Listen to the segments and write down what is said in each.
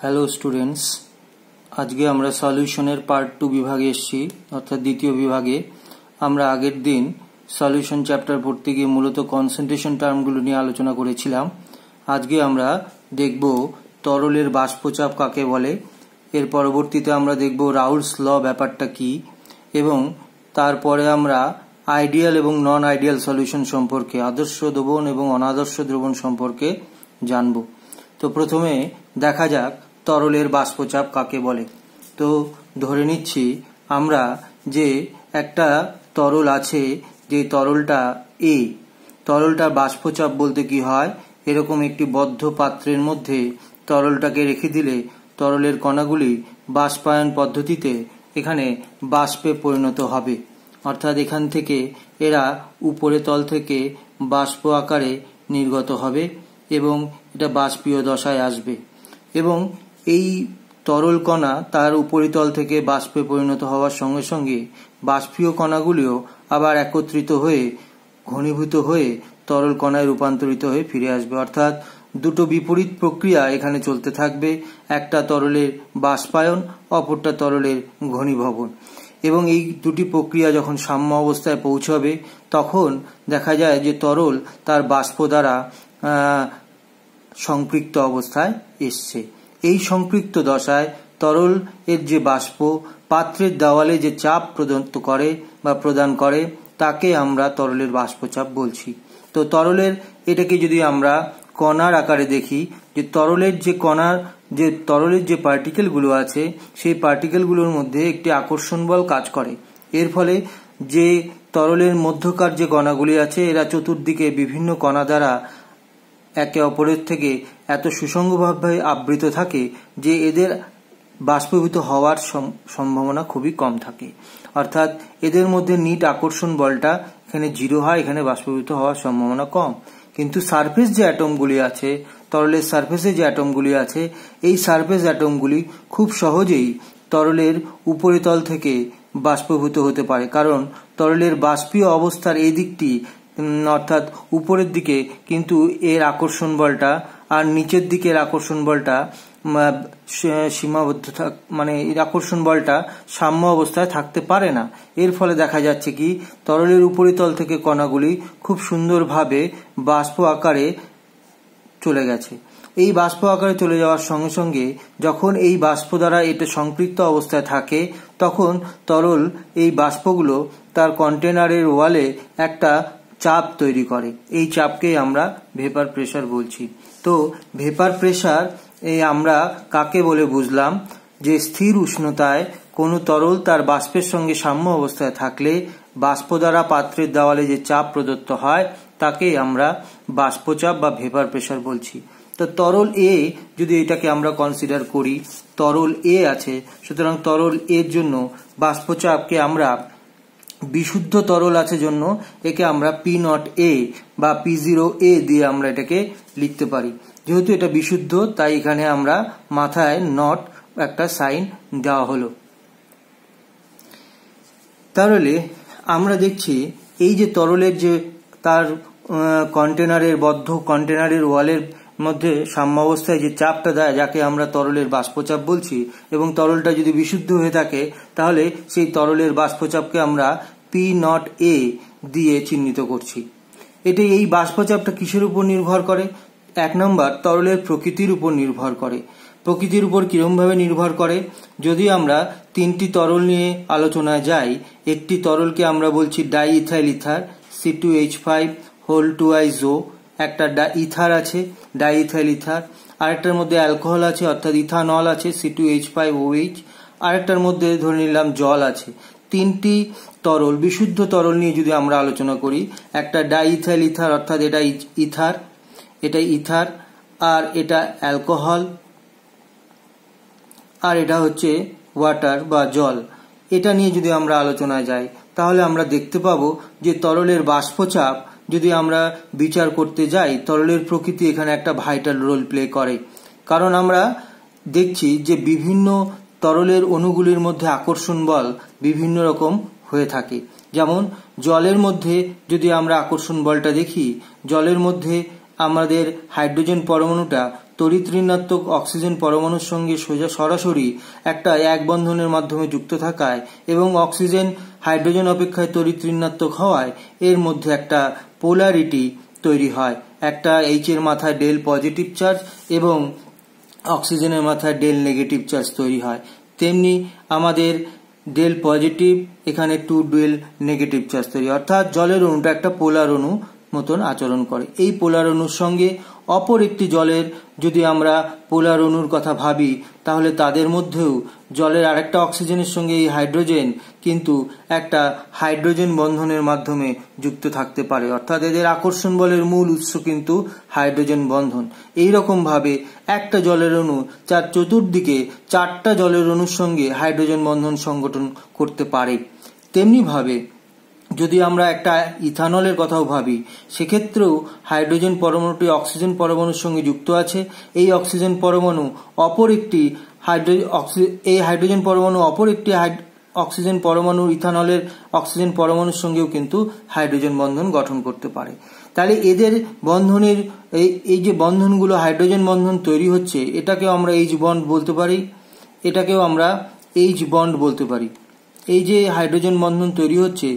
Hello students, আজকে আমরা সলিউশনের part 2 বিভাগে এসেছি, অর্থাৎ দ্বিতীয় বিভাগে। আমরা আগের দিন সলিউশন চ্যাপ্টার পড়তে গিয়ে মূলত কনসেন্ট্রেশন টার্মগুলো নিয়ে আলোচনা করেছিলাম। আজকে আমরা দেখব তরলের বাষ্পচাপ কাকে বলে, এর পরবর্তীতে আমরা দেখব রাউলস ল ব্যাপারটা কি, এবং তারপরে আমরা আইডিয়াল এবং নন আইডিয়াল সলিউশন সম্পর্কে, আদর্শ দ্রবণ এবং অনাদর্শ দ্রবণ সম্পর্কে জানব। তো প্রথমে দেখা যাক তরলের বাষ্পচাপ কাকে বলে। তো ধরে নিচ্ছি আমরা যে একটা তরল আছে, যে তরলটা এ, তরলটার বাষ্পচাপ বলতে কি হয়, এরকম একটি বদ্ধ পাত্রের মধ্যে তরলটাকে রেখে দিলে তরলের কণাগুলি বাষ্পায়ন পদ্ধতিতে এখানে বাষ্পে পরিণত হবে, অর্থাৎ এখান থেকে এরা উপরে তল থেকে বাষ্প আকারে নির্গত হবে এবং এটা বাষ্পীয় দশায় আসবে, এবং এই তরল কণা তার উপরিতল থেকে বাষ্পে পরিণত হওয়ার সঙ্গে সঙ্গে বাষ্পীয় কণাগুলিও আবার একত্রিত হয়ে ঘনীভূত হয়ে তরল কণায় রূপান্তরিত হয়ে ফিরে আসবে, অর্থাৎ দুটো বিপরীত প্রক্রিয়া এখানে চলতে থাকবে, একটা তরলের বাষ্পায়ন, অপরটা তরলের ঘনীভবন। এবং এই দুটি প্রক্রিয়া যখন সাম্য অবস্থায় পৌঁছাবে তখন দেখা যায় যে তরল তার বাষ্প দ্বারা সম্পৃক্ত অবস্থায় এসছে। এই সম্পৃক্ত দশায় তরল এর যে বাষ্প পাত্রের দেওয়ালে যে চাপ প্রদান করে তাকে আমরা তরলের বাষ্পচাপ বলছি। তো তরলের এটাকে যদি আমরা কণার আকারে দেখি, যে তরলের যে পার্টিকেলগুলো আছে সেই পার্টিকেলগুলোর মধ্যে একটি আকর্ষণ বল কাজ করে। এর ফলে যে তরলের মধ্যকার যে কণাগুলি আছে এরা চতুর্দিকে বিভিন্ন কণা দ্বারা একে অপরের থেকে এত সুসংগভাবে আবৃত থাকে যে এদের বাষ্পীভূত হওয়ার সম্ভাবনা খুবই কম থাকে, অর্থাৎ এদের মধ্যে নিট আকর্ষণ বলটা এখানে 0 হয়, এখানে বাষ্পীভূত হওয়ার সম্ভাবনা কম। কিন্তু সারফেস যে অ্যাটমগুলি আছে, তরলের সারফেসে যে অ্যাটমগুলি আছে, এই সারফেস অ্যাটমগুলি খুব সহজেই তরলের উপরিতল থেকে বাষ্পীভূত হতে পারে, কারণ তরলের বাষ্পীয় অবস্থার এই দিকটি অর্থাৎ উপরের দিকে কিন্তু এর আকর্ষণ বলটা আর নিচের দিকের আকর্ষণ বলটা সীমাবদ্ধ এর আকর্ষণ বলটা সাম্য অবস্থায় থাকতে পারে না। এর ফলে দেখা যাচ্ছে কি তরলের উপরিতল থেকে কণাগুলি খুব সুন্দরভাবে বাষ্প আকারে চলে গেছে। এই বাষ্প আকারে চলে যাওয়ার সঙ্গে সঙ্গে যখন এই বাষ্প দ্বারা এটা সংপৃক্ত অবস্থায় থাকে তখন তরল এই বাষ্পগুলো তার কন্টেনারের ওয়ালে একটা চাপ তৈরি করে। এই চাপকে আমরা ভেপার প্রেসার বলছি। তো ভেপার প্রেসার আমরা কাকে বলে বুঝলাম, যে স্থির উষ্ণতায় কোনো তরল তার বাষ্পের সঙ্গে সাম্য অবস্থায় থাকলে বাষ্প দ্বারা পাত্রের দেওয়ালে যে চাপ প্রদত্ত হয় তাকে আমরা বাষ্পচাপ বা ভেপার প্রেসার বলছি। তো তরল এ যদি এটাকে আমরা কনসিডার করি, তরল এ আছে, সুতরাং তরল এর জন্য বাষ্পচাপকে আমরা বিশুদ্ধ তরল আছে জন্য একে আমরা P0A বা P0A দিয়ে আমরা এটাকে লিখতে পারি। যেহেতু এটা বিশুদ্ধ তাই এখানে আমরা মাথায় নট একটা সাইন দেওয়া হলো। তাহলে আমরা দেখছি এই যে তরলের যে তার বদ্ধ কন্টেনারের ওয়ালের মধ্যে সাম্যাবস্থায় যে চাপটা দেয়, যাকে আমরা তরলের বাষ্পচাপ বলছি, এবং তরলটা যদি বিশুদ্ধ হয়ে থাকে তাহলে সেই তরলের বাষ্পচাপকে আমরা P0A দিয়ে চিহ্নিত করছি। এই বাষ্পচাপটা কিসের উপর নির্ভর করে? 1 নম্বর, তরলের প্রকৃতির উপর নির্ভর করে। প্রকৃতির উপর কিরকমভাবে নির্ভর করে? যদি আমরা 3টি তরল নিয়ে আলোচনায় যাই, একটি তরলকে আমরা বলছি ডাইইথাইল ইথার C2H5(2ISO), একটা ইথার আছে ডাইইথাইল ইথার, আরেকটার মধ্যে অ্যালকোহল আছে অর্থাৎ ইথানল আছে C2H5OH, আরেকটার মধ্যে ধরে নিলাম জল আছে। 3টি তরল, বিশুদ্ধ তরল নিয়ে যদি আমরা আলোচনা করি, একটা ডাইইথাইল ইথার অর্থাৎ এটা ইথার, আর এটা অ্যালকোহল, আর এটা হচ্ছে ওয়াটার বা জল। এটা নিয়ে যদি আমরা আলোচনায় যাই তাহলে আমরা দেখতে পাবো যে তরলের বাষ্পচাপ যদি আমরা বিচার করতে যাই, তরলের প্রকৃতি এখানে একটা ভাইটাল রোল প্লে করে। কারণ আমরা দেখছি যে বিভিন্ন তরলের অণুগুলির মধ্যে আকর্ষণ বল বিভিন্ন রকম হয়ে থাকে। যেমন জলের মধ্যে যদি আমরা আকর্ষণ বলটা দেখি, জলের মধ্যে আমাদের হাইড্রোজেন পরমাণুটা তড়িৎ ঋণাত্মক অক্সিজেন পরমাণুর সঙ্গে সরাসরি একটা এক বন্ধনের মাধ্যমে যুক্ত থাকায় এবং অক্সিজেন হাইড্রোজেন অপেক্ষায় তড়িৎ ঋণাত্মক হওয়ায় এর মধ্যে একটা পোলারিটি তৈরি হয়। একটা এইচ এর মাথায় ডেল পজিটিভ চার্জ এবং অক্সিজেনের মাথায় ডেল নেগেটিভ চার্জ তৈরি হয়। তেমনি আমাদের ডেল পজিটিভ এখানে 2 ডেল নেগেটিভ চার্জ তৈরি, অর্থাৎ জলের অণুটা একটা পোলার অণু মতন আচরণ করে। এই পোলার অণুর সঙ্গে অপর একটি জলের যদি আমরা পোলার অণুর কথা ভাবি, তাহলে তাদের মধ্যেও জলের আরেকটা অক্সিজেনের সঙ্গে এই হাইড্রোজেন কিন্তু একটা হাইড্রোজেন বন্ধনের মাধ্যমে যুক্ত থাকতে পারে, অর্থাৎ এদের আকর্ষণ বলের মূল উৎস কিন্তু হাইড্রোজেন বন্ধন। এইরকম ভাবে একটা জলের অণু তার চতুর্দিকে 4টা জলের অণুর সঙ্গে হাইড্রোজেন বন্ধন সংগঠন করতে পারে। তেমনি ভাবে যদি আমরা একটা ইথানলের কথাও ভাবি, সেক্ষেত্রেও হাইড্রোজেন পরমাণুটি অক্সিজেন পরমাণুর সঙ্গে যুক্ত আছে। এই অক্সিজেন পরমাণু অপর একটি হাইড্রোজেন পরমাণু অপর একটি অক্সিজেন পরমাণু ইথানলের অক্সিজেন পরমাণুর সঙ্গেও কিন্তু হাইড্রোজেন বন্ধন গঠন করতে পারে। তাহলে এদের বন্ধনের এই যে বন্ধনগুলো হাইড্রোজেন বন্ধন তৈরি হচ্ছে, এটাকেও আমরা এইচ বন্ড বলতে পারি, এটাকেও আমরা এইচ বন্ড বলতে পারি। এই যে হাইড্রোজেন বন্ধন তৈরি হচ্ছে,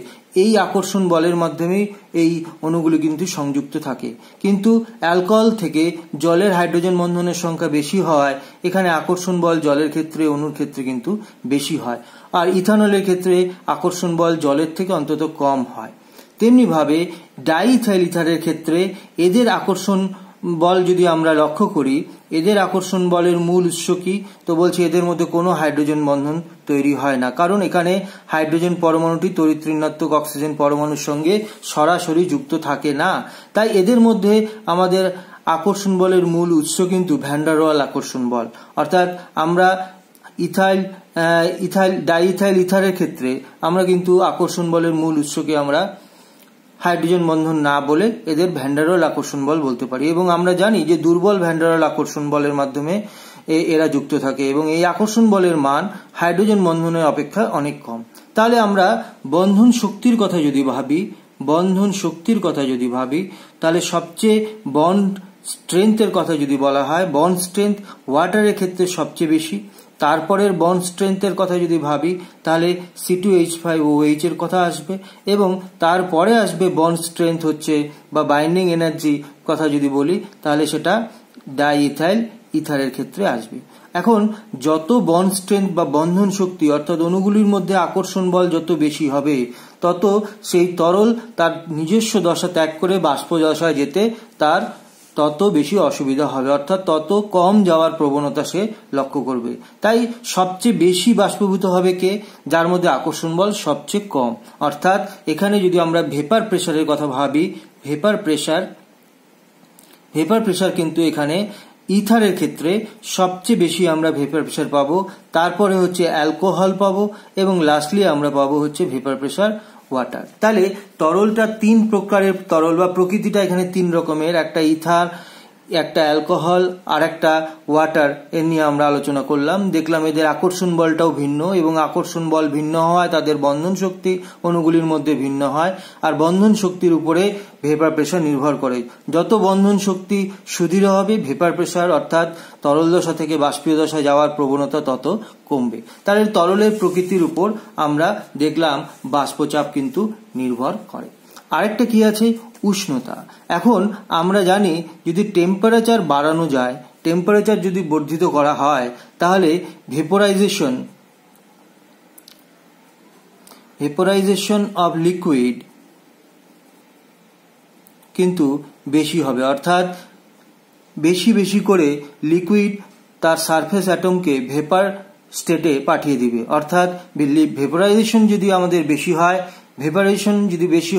এই আকর্ষণ বলের মাধ্যমে এই অণুগুলি কিন্তু সংযুক্ত থাকে। কিন্তু অ্যালকোহল থেকে জলের হাইড্রোজেন বন্ধনের সংখ্যা বেশি হওয়ায় এখানে আকর্ষণ বল জলের ক্ষেত্রে অণুর ক্ষেত্রে কিন্তু বেশি হয়, আর ইথানলের ক্ষেত্রে আকর্ষণ বল জলের থেকে অন্তত কম হয়। তেমনি ভাবে ডাইইথাইল ইথারের ক্ষেত্রে এদের আকর্ষণ বল যদি আমরা লক্ষ্য করি, এদের আকর্ষণ বলের মূল উৎস কি? তো বলছে এদের মধ্যে কোনো হাইড্রোজেন বন্ধন তৈরি হয় না, কারণ এখানে হাইড্রোজেন পরমাণুটি তড়িৎ ঋণাত্মক অক্সিজেন পরমাণুর সঙ্গে সরাসরি যুক্ত থাকে না। তাই এদের মধ্যে আমাদের আকর্ষণ বলের মূল উৎস কিন্তু ভ্যান ডার ওয়াল আকর্ষণ বল, অর্থাৎ আমরা ডাইইথাইল ইথারের ক্ষেত্রে আমরা কিন্তু আকর্ষণ বলের মূল উৎসকে আমরা হাইড্রোজেন বন্ধন না বলে এদের ভ্যান ডার ওয়াল আকর্ষণ বল বলতে পারি। এবং আমরা জানি যে দুর্বল ভ্যান ডার ওয়াল আকর্ষণ বলের মাধ্যমে এরা যুক্ত থাকে এবং এই আকর্ষণ বলের মান হাইড্রোজেন বন্ধনের অপেক্ষা অনেক কম। তাহলে আমরা বন্ধন শক্তির কথা যদি ভাবি, তাহলে সবচেয়ে বন্ড স্ট্রেংথের কথা যদি বলা হয়, বন্ড স্ট্রেংথ ওয়াটারের ক্ষেত্রে সবচেয়ে বেশি। তারপরের বন্ড স্ট্রেংথের কথা যদি ভাবি, তাহলে C2H5OH এর কথা আসবে, এবং তারপরে আসবে বন্ড স্ট্রেংথ হচ্ছে বা বাইন্ডিং এনার্জি কথা যদি বলি, তাহলে সেটা ডাইইথাইল ইথারের ক্ষেত্রে আসবে। এখন যত বন্ড স্ট্রেংথ বা বন্ধন শক্তি অর্থাৎ অণুগুলির মধ্যে আকর্ষণ বল যত বেশি হবে, তত সেই তরল তার নিজস্ব দশা ত্যাগ করে বাষ্প দশায় যেতে তার তত বেশি অসুবিধা হবে, অর্থাৎ তত কম যাওয়ার প্রবণতা সে লক্ষ্য করবে। তাই সবচেয়ে বেশি বাষ্পীভূত হবে কে? যার মধ্যে আকর্ষণ বল সবচেয়ে কম। অর্থাৎ এখানে যদি আমরা ভেপার প্রেসারের কথা ভাবি, ভেপার প্রেসার কিন্তু এখানে ইথারের ক্ষেত্রে সবচেয়ে বেশি আমরা ভেপার প্রেসার পাবো, তারপরে হচ্ছে অ্যালকোহল পাবো, এবং লাস্টলি আমরা পাবো হচ্ছে ভেপার প্রেসার ওয়াটার। তাহলে তরলটা 3 প্রকারের তরল বা প্রকৃতিটা এখানে 3 রকমের, একটা ইথার, একটা অ্যালকোহল আর একটা ওয়াটার, এর নিয়ে আমরা আলোচনা করলাম। দেখলাম এদের আকর্ষণ বলটাও ভিন্ন, এবং আকর্ষণ বল ভিন্ন হওয়ায় তাদের বন্ধন শক্তি অণুগুলির মধ্যে ভিন্ন হয়, আর বন্ধন শক্তির উপরে ভেপার প্রেসার নির্ভর করে। যত বন্ধন শক্তি সুদৃঢ় হবে, ভেপার প্রেসার অর্থাৎ তরল দশা থেকে বাষ্পীয় দশায় যাওয়ার প্রবণতা তত কমবে। তাহলে তরলের প্রকৃতির উপর আমরা দেখলাম বাষ্পচাপ কিন্তু নির্ভর করে। আরেকটা কি আছে? উষ্ণতা। এখন আমরা জানি যদি টেম্পারেচার বাড়ানো যায়, টেম্পারেচার যদি বর্ধিত করা হয়, তাহলে ভেপোরাইজেশন অফ লিকুইড কিন্তু বেশি হবে, অর্থাৎ বেশি করে লিকুইড তার সারফেস অ্যাটমকে ভেপার স্টেটে পাঠিয়ে দিবে। অর্থাৎ ভেপোরাইজেশন যদি আমাদের বেশি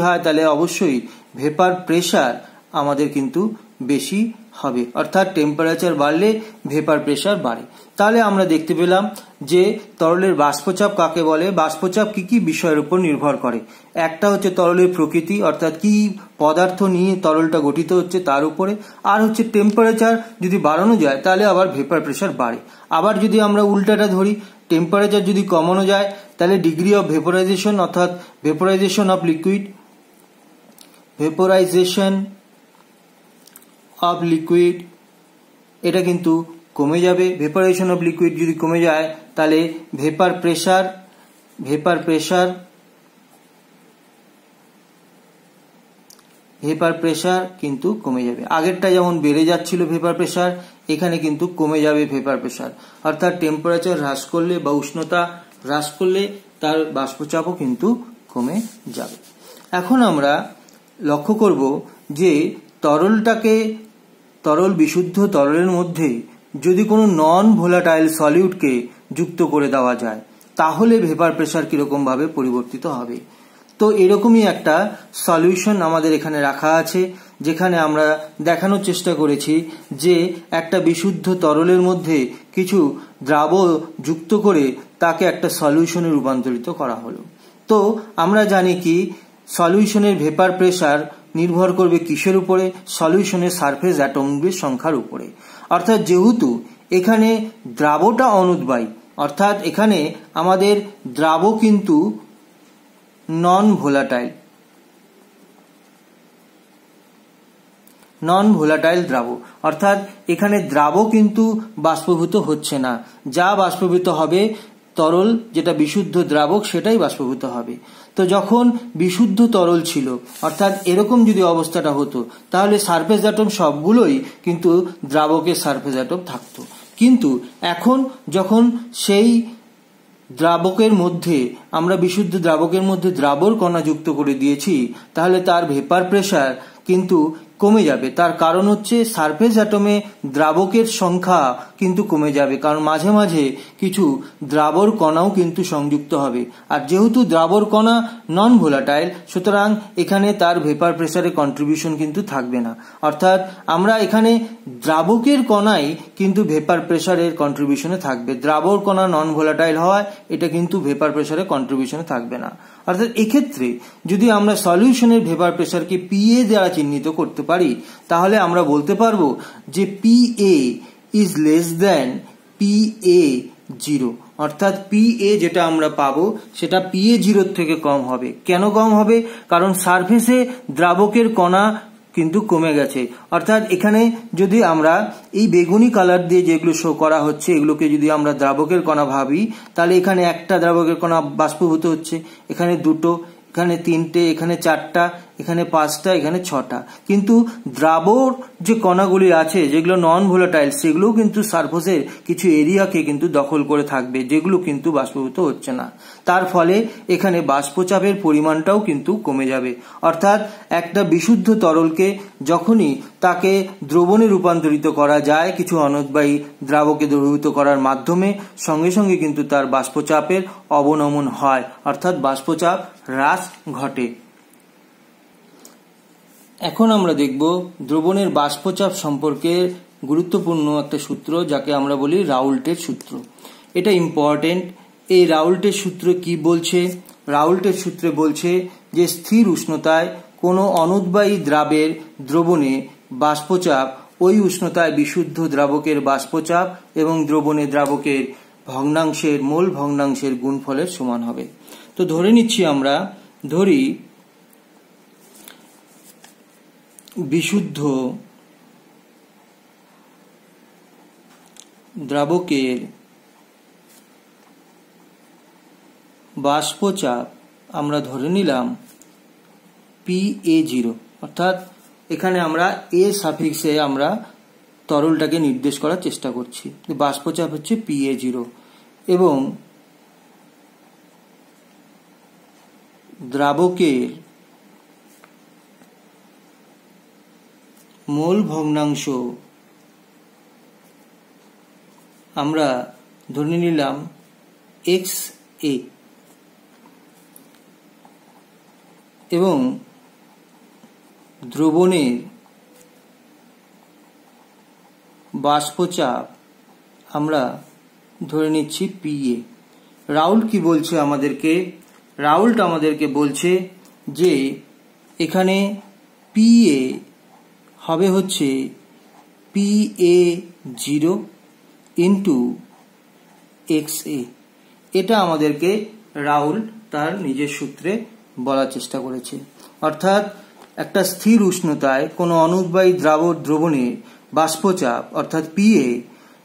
হয়, তাহলে অবশ্যই ভেপার প্রেসার আমাদের কিন্তু বেশি হবে, অর্থাৎ টেম্পারেচার বাড়লে ভেপার প্রেসার বাড়ে। তাহলে আমরা দেখতে পেলাম যে তরলের বাষ্পচাপ কাকে বলে, বাষ্পচাপ কি কি বিষয়ের উপর নির্ভর করে। একটা হচ্ছে তরলের প্রকৃতি, অর্থাৎ কি পদার্থ নিয়ে তরলটা গঠিত হচ্ছে তার উপরে, আর হচ্ছে টেম্পারেচার যদি বাড়ানো যায় তাহলে আবার ভেপার প্রেসার বাড়ে। আবার যদি আমরা উল্টাটা ধরি, টেম্পারেচার যদি কমানো যায় তাহলে ডিগ্রি অফ ভেপোরাইজেশন অর্থাৎ ভেপোরাইজেশন অফ লিকুইড এটা কিন্তু কমে যাবে। ভেপারাইজেশন অফ লিকুইড যদি কমে যায় তাহলে ভেপার প্রেসার কিন্তু কমে যাবে। আগেরটা যেমন বেড়ে যাচ্ছিল ভেপার প্রেসার, এখানে কিন্তু কমে যাবে ভেপার প্রেসার। অর্থাৎ টেম্পারেচার হ্রাস করলে বা উষ্ণতা হ্রাস করলে তার বাষ্পচাপও কিন্তু কমে যাবে। এখন আমরা লক্ষ্য করব যে বিশুদ্ধ তরলের মধ্যে যদি কোনো নন ভোলাটাইল সলিউটকে যুক্ত করে দেওয়া যায় তাহলে ভেপার প্রেসার কিরকম ভাবে পরিবর্তিত হবে। তো এরকমই একটা সলিউশন আমাদের এখানে রাখা আছে, যেখানে আমরা দেখানোর চেষ্টা করেছি যে একটা বিশুদ্ধ তরলের মধ্যে কিছু দ্রাবক যুক্ত করে তাকে একটা সলিউশনে রূপান্তরিত করা হলো। তো আমরা জানি কি সলিউশনের ভেপার প্রেসার নির্ভর করবে কিসের উপরে? সলিউশনের সারফেস অ্যাটমের সংখ্যার উপরে। অর্থাৎ যেহেতু এখানে দ্রাবটা অনুদ্বায়ী, অর্থাৎ এখানে আমাদের দ্রাব কিন্তু নন ভোলাটাইল দ্রাব, অর্থাৎ এখানে দ্রাব কিন্তু বাষ্পীভূত হচ্ছে না। যা বাষ্পীভূত হবে তরল, যেটা বিশুদ্ধ দ্রাবক, সেটাই বাষ্পীভূত হবে। তো যখন বিশুদ্ধ তরল ছিল, অর্থাৎ এরকম যদি অবস্থাটা হতো, তাহলে সারফেস অ্যাটম সবগুলোই কিন্তু দ্রাবকের সারফেস অ্যাটম থাকতো। কিন্তু এখন যখন সেই দ্রাবকের মধ্যে আমরা বিশুদ্ধ দ্রাবকের মধ্যে দ্রাবর কণা যুক্ত করে দিয়েছি, তাহলে তার ভেপার প্রেসার কিন্তু কমে যাবে। তার কারণ হচ্ছে সারফেস অ্যাটমে দ্রাবকের সংখ্যা কিন্তু কমে যাবে, কারণ মাঝে মাঝে কিছু দ্রাবর কণাও কিন্তু সংযুক্ত হবে। আর যেহেতু দ্রাবর কণা নন ভোলাটাইল, সুতরাং এখানে তার ভেপার প্রেসারের কন্ট্রিবিউশন কিন্তু থাকবে না। অর্থাৎ আমরা এখানে দ্রাবকের কণাই কিন্তু ভেপার প্রেসারের কন্ট্রিবিউশনে থাকবে। দ্রাবর কণা নন ভোলাটাইল হওয়ায় এটা কিন্তু ভেপার প্রেসারের কন্ট্রিবিউশনে থাকবে না। অর্থাৎ এক্ষেত্রে যদি আমরা সলিউশনের ভেপার প্রেসারকে পিএ দ্বারা চিহ্নিত করতে পারি, তাহলে আমরা বলতে পারবো যে PA is less than PA0। অর্থাৎ পিএ যেটা আমরা পাবো সেটা PA0 থেকে কম হবে। কেন কম হবে? কারণ সারফেসে দ্রাবকের কণা কিন্তু কমে গেছে। অর্থাৎ এখানে যদি আমরা এই বেগুনি কালার দিয়ে যেগুলো শো করা হচ্ছে, এগুলোকে যদি আমরা দ্রাবকের কণা ভাবি, তাহলে এখানে একটা দ্রাবকের কণা বাষ্পীভূত হচ্ছে, এখানে দুটো, এখানে তিনটে, এখানে চারটা, এখানে পাঁচটা, এখানে ছটা। কিন্তু দ্রাবর যে কণাগুলি আছে যেগুলো নন ভোলাটাইল, সেগুলোও কিন্তু সারফেসের কিছু এরিয়াকে কিন্তু দখল করে থাকবে, যেগুলো কিন্তু বাষ্পীভূত হচ্ছে না। তার ফলে এখানে বাষ্পচাপের পরিমাণটাও কিন্তু কমে যাবে। অর্থাৎ একটা বিশুদ্ধ তরলকে যখনই তাকে দ্রবণে রূপান্তরিত করা যায় কিছু অনুদ্বায়ী দ্রাবকে দ্রবীভূত করার মাধ্যমে, সঙ্গে সঙ্গে কিন্তু তার বাষ্পচাপের অবনমন হয়, অর্থাৎ বাষ্পচাপ হ্রাস ঘটে। এখন আমরা দেখব দ্রবণের বাষ্পচাপ সম্পর্কে গুরুত্বপূর্ণ একটা সূত্র, যাকে আমরা বলি রাউল্টের সূত্র। এটা ইম্পর্টেন্ট। এই রাউল্টের সূত্র কি বলছে? রাউল্টের সূত্রে বলছে যে স্থির উষ্ণতায় কোনো অনুদ্বায়ী দ্রাবের দ্রবণে বাষ্পচাপ ওই উষ্ণতায় বিশুদ্ধ দ্রাবকের বাষ্পচাপ এবং দ্রবণে দ্রাবকের ভগ্নাংশের মোল ভগ্নাংশের গুণফলের সমান হবে। তো ধরে নিচ্ছি, আমরা ধরি বিশুদ্ধ দ্রাবকের বাষ্পচাপ আমরা ধরে নিলাম PA0, অর্থাৎ এখানে আমরা এ সাফিক্সে আমরা তরলটাকে নির্দেশ করার চেষ্টা করছি। বাষ্পচাপ হচ্ছে PA0 এবং দ্রাবকের মোল ভগ্নাংশ আমরা ধরে নিলাম XA এবং দ্রবণের বাষ্পচাপ আমরা ধরে নিচ্ছি PA। রাউল্ট কি বলছে আমাদেরকে? রাউল্ট আমাদেরকে বলছে যে এখানে PA হবে হচ্ছে PA0 ইন্টু XA। এটা আমাদেরকে রাউল্ট তার নিজের সূত্রে বলার চেষ্টা করেছে। অর্থাৎ একটা স্থির উষ্ণতায় কোনো অনুদ্বায়ী দ্রাবণে বাষ্পচাপ অর্থাৎ PA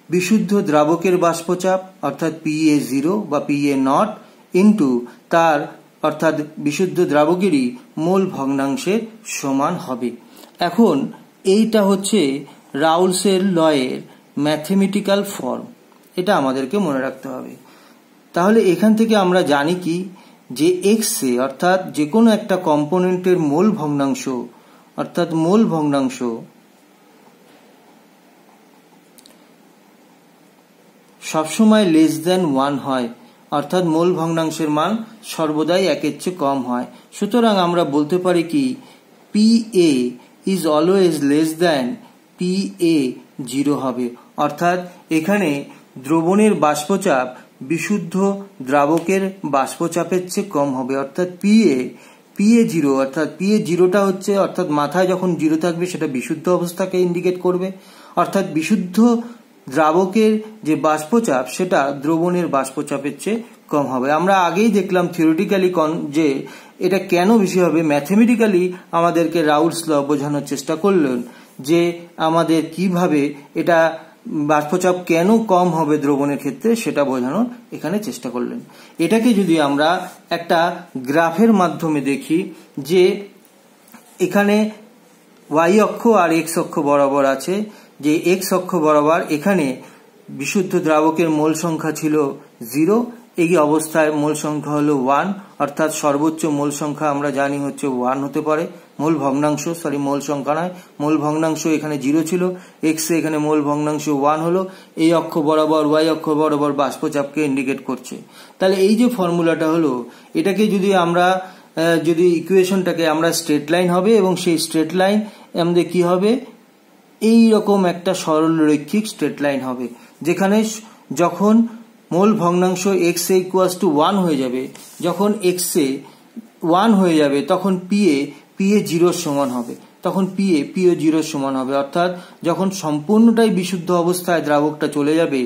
বিশুদ্ধ দ্রাবকের বাষ্পচাপ অর্থাৎ PA0 বা PA0 ইন্টু তার অর্থাৎ বিশুদ্ধ দ্রাবকেরই মোল ভগ্নাংশের সমান হবে। এখন এইটা হচ্ছে রাউলসের লয়ের ম্যাথমেটিক্যাল ফর্ম, এটা আমাদেরকে মনে রাখতে হবে। তাহলে এখান থেকে আমরা জানি কি যে এক্সে অর্থাৎ যে কোনো একটা কম্পোনেন্টের মোল ভগ্নাংশ অর্থাৎ মোল ভগ্নাংশ সবসময় লেস দেন 1 হয়, অর্থাৎ মোল ভগ্নাংশের মান সর্বদাই 1-এর চেয়ে কম হয়। সুতরাং আমরা বলতে পারি কি PA is always less than PA0 হবে, অর্থাৎ এখানে দ্রবণের বাষ্পচাপ বিশুদ্ধ দ্রাবকের বাষ্পচাপের চেয়ে কম হবে, অর্থাৎ PA0 অর্থাৎ PA0টা হচ্ছে অর্থাৎ মাথায় যখন 0 থাকবে সেটা বিশুদ্ধ অবস্থাকে ইন্ডিকেট করবে, অর্থাৎ বিশুদ্ধ দ্রাবকের যে বাষ্পচাপ সেটা দ্রবণের বাষ্পচাপের চেয়ে কম হবে। আমরা আগেই দেখলাম থিওরিটিক্যালি যে এটা কেন বেশি হবে, ম্যাথমেটিক্যালি আমাদেরকে রাউলস ল বোঝানোর চেষ্টা করলেন যে আমাদের কিভাবে এটা বাষ্পচাপ কেন কম হবে দ্রবণের ক্ষেত্রে সেটা বোঝানোর এখানে চেষ্টা করলেন। এটাকে যদি আমরা একটা গ্রাফের মাধ্যমে দেখি যে এখানে y অক্ষ আর x অক্ষ বরাবর আছে, যে x অক্ষ বরাবর এখানে বিশুদ্ধ দ্রাবকের মোল সংখ্যা ছিল 0, এই অবস্থায় মোল সংখ্যা হলো 1, অর্থাৎ সর্বোচ্চ মোল সংখ্যা আমরা জানি হচ্ছে 1 হতে পারে। মোল ভগ্নাংশ মোল সংখ্যা নয়, মোল ভগ্নাংশ এখানে 0 ছিল, x এখানে মোল ভগ্নাংশ 1 হলো, এই অক্ষ বরাবর y অক্ষ বরাবর বাষ্পচাপকে ইন্ডিকেট করছে। তাহলে এই যে ফর্মুলাটা হলো এটাকে যদি আমরা যদি ইকুয়েশনটাকে আমরা স্ট্রেট লাইন হবে এবং সেই স্ট্রেট লাইন আমাদের কি হবে, এই রকম একটা সরলরৈখিক স্ট্রেট লাইন হবে, যেখানে যখন মোল ভগ্নাংশ x = 1 হয়ে যাবে, যখন x 1 হয়ে যাবে তখন PA0 সমান হবে, তখন PA0 সমান হবে, অর্থাৎ যখন সম্পূর্ণটাই বিশুদ্ধ অবস্থায় দ্রাবকটা চলে যাবে,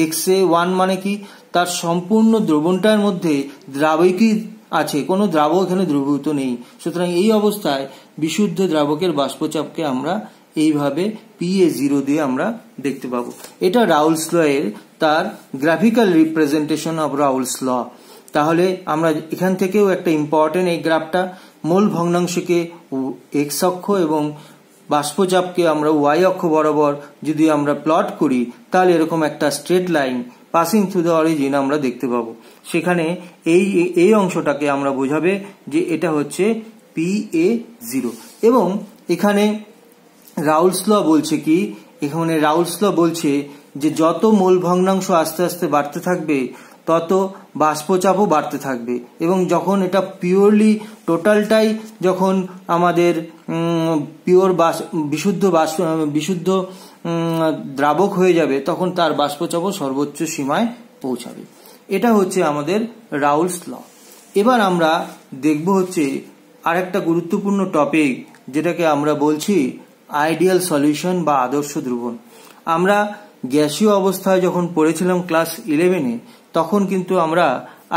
x 1 মানে কি তার সম্পূর্ণ দ্রবণটার মধ্যে দ্রাবকই আছে, কোনো দ্রাবক এখানে দ্রবীভূত নেই। সুতরাং এই অবস্থায় বিশুদ্ধ দ্রাবকের বাষ্পচাপকে আমরা এইভাবে PA0 দিয়ে আমরা দেখতে পাবো। এটা রাউলস ল এর তার গ্রাফিক্যাল রিপ্রেজেন্টেশন অফ রাউলস ল। তাহলে আমরা এখান থেকেও একটা ইম্পর্টেন্ট এই গ্রাফটা, মোল ভগ্নাংশকে x অক্ষ এবং বাষ্পচাপকে আমরা y অক্ষ বরাবর যদি আমরা প্লট করি তাহলে এরকম একটা straight line passing through the origin আমরা দেখতে পাবো। সেখানে এই অংশটাকে আমরা বোঝাবে যে এটা হচ্ছে PA0। এবং এখানে রাউলস ল বলছে কি, এখানে রাউলস ল বলছে যে যত মোল ভগ্নাংশ আস্তে আস্তে বাড়তে থাকবে তত বাষ্পচাপও বাড়তে থাকবে, এবং যখন এটা পিওরলি টোটালটাই যখন আমাদের পিওর বিশুদ্ধ দ্রাবক হয়ে যাবে তখন তার বাষ্পচাপও সর্বোচ্চ সীমায় পৌঁছাবে। এটা হচ্ছে আমাদের রাউলস ল। এবার আমরা দেখব হচ্ছে আরেকটা গুরুত্বপূর্ণ টপিক, যেটাকে আমরা বলছি আইডিয়াল সলিউশন বা আদর্শ দ্রবণ। আমরা গ্যাসীয় অবস্থায় যখন পড়েছিলাম ক্লাস 11-এ তখন কিন্তু আমরা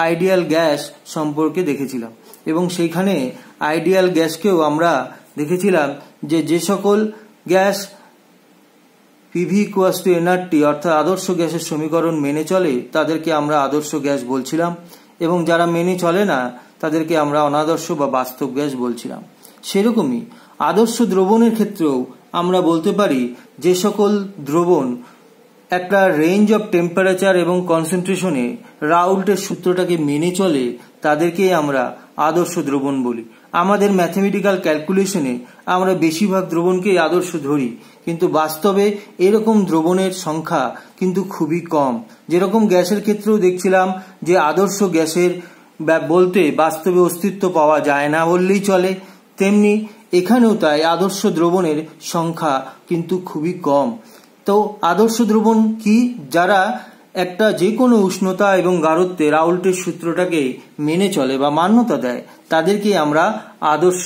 আইডিয়াল গ্যাস সম্পর্কে দেখেছিলাম, এবং সেইখানে আইডিয়াল গ্যাসকেও আমরা দেখেছিলাম যে সকল গ্যাস PV = nRT অর্থাৎ আদর্শ গ্যাসের সমীকরণ মেনে চলে তাদেরকে আমরা আদর্শ গ্যাস বলছিলাম, এবং যারা মেনে চলে না তাদেরকে আমরা অনাদর্শ বা বাস্তব গ্যাস বলছিলাম। সেরকমই আদর্শ দ্রবণের ক্ষেত্রেও আমরা বলতে পারি যে সকল দ্রবণ একটা রেঞ্জ অফ টেম্পারেচার এবং কনসেন্ট্রেশনে রাউল্টের সূত্রটাকে মেনে চলে তাদেরকেই আমরা আদর্শ দ্রবণ বলি। আমাদের ম্যাথমেটিক্যাল ক্যালকুলেশনে আমরা বেশিরভাগ দ্রবণকেই আদর্শ ধরি, কিন্তু বাস্তবে এরকম দ্রবণের সংখ্যা কিন্তু খুবই কম। যেরকম গ্যাসের ক্ষেত্রেও দেখছিলাম যে আদর্শ গ্যাসের বলতে বাস্তবে অস্তিত্ব পাওয়া যায় না বললেই চলে, তেমনি এখানেও তাই আদর্শ দ্রবণের সংখ্যা কিন্তু খুবই কম। তো আদর্শ দ্রবণ কি, যারা একটা যে কোনো উষ্ণতা এবং গাঢ়ত্বে রাউল্টের সূত্রটাকে মেনে চলে বা মান্যতা দেয় তাদেরকে আমরা আদর্শ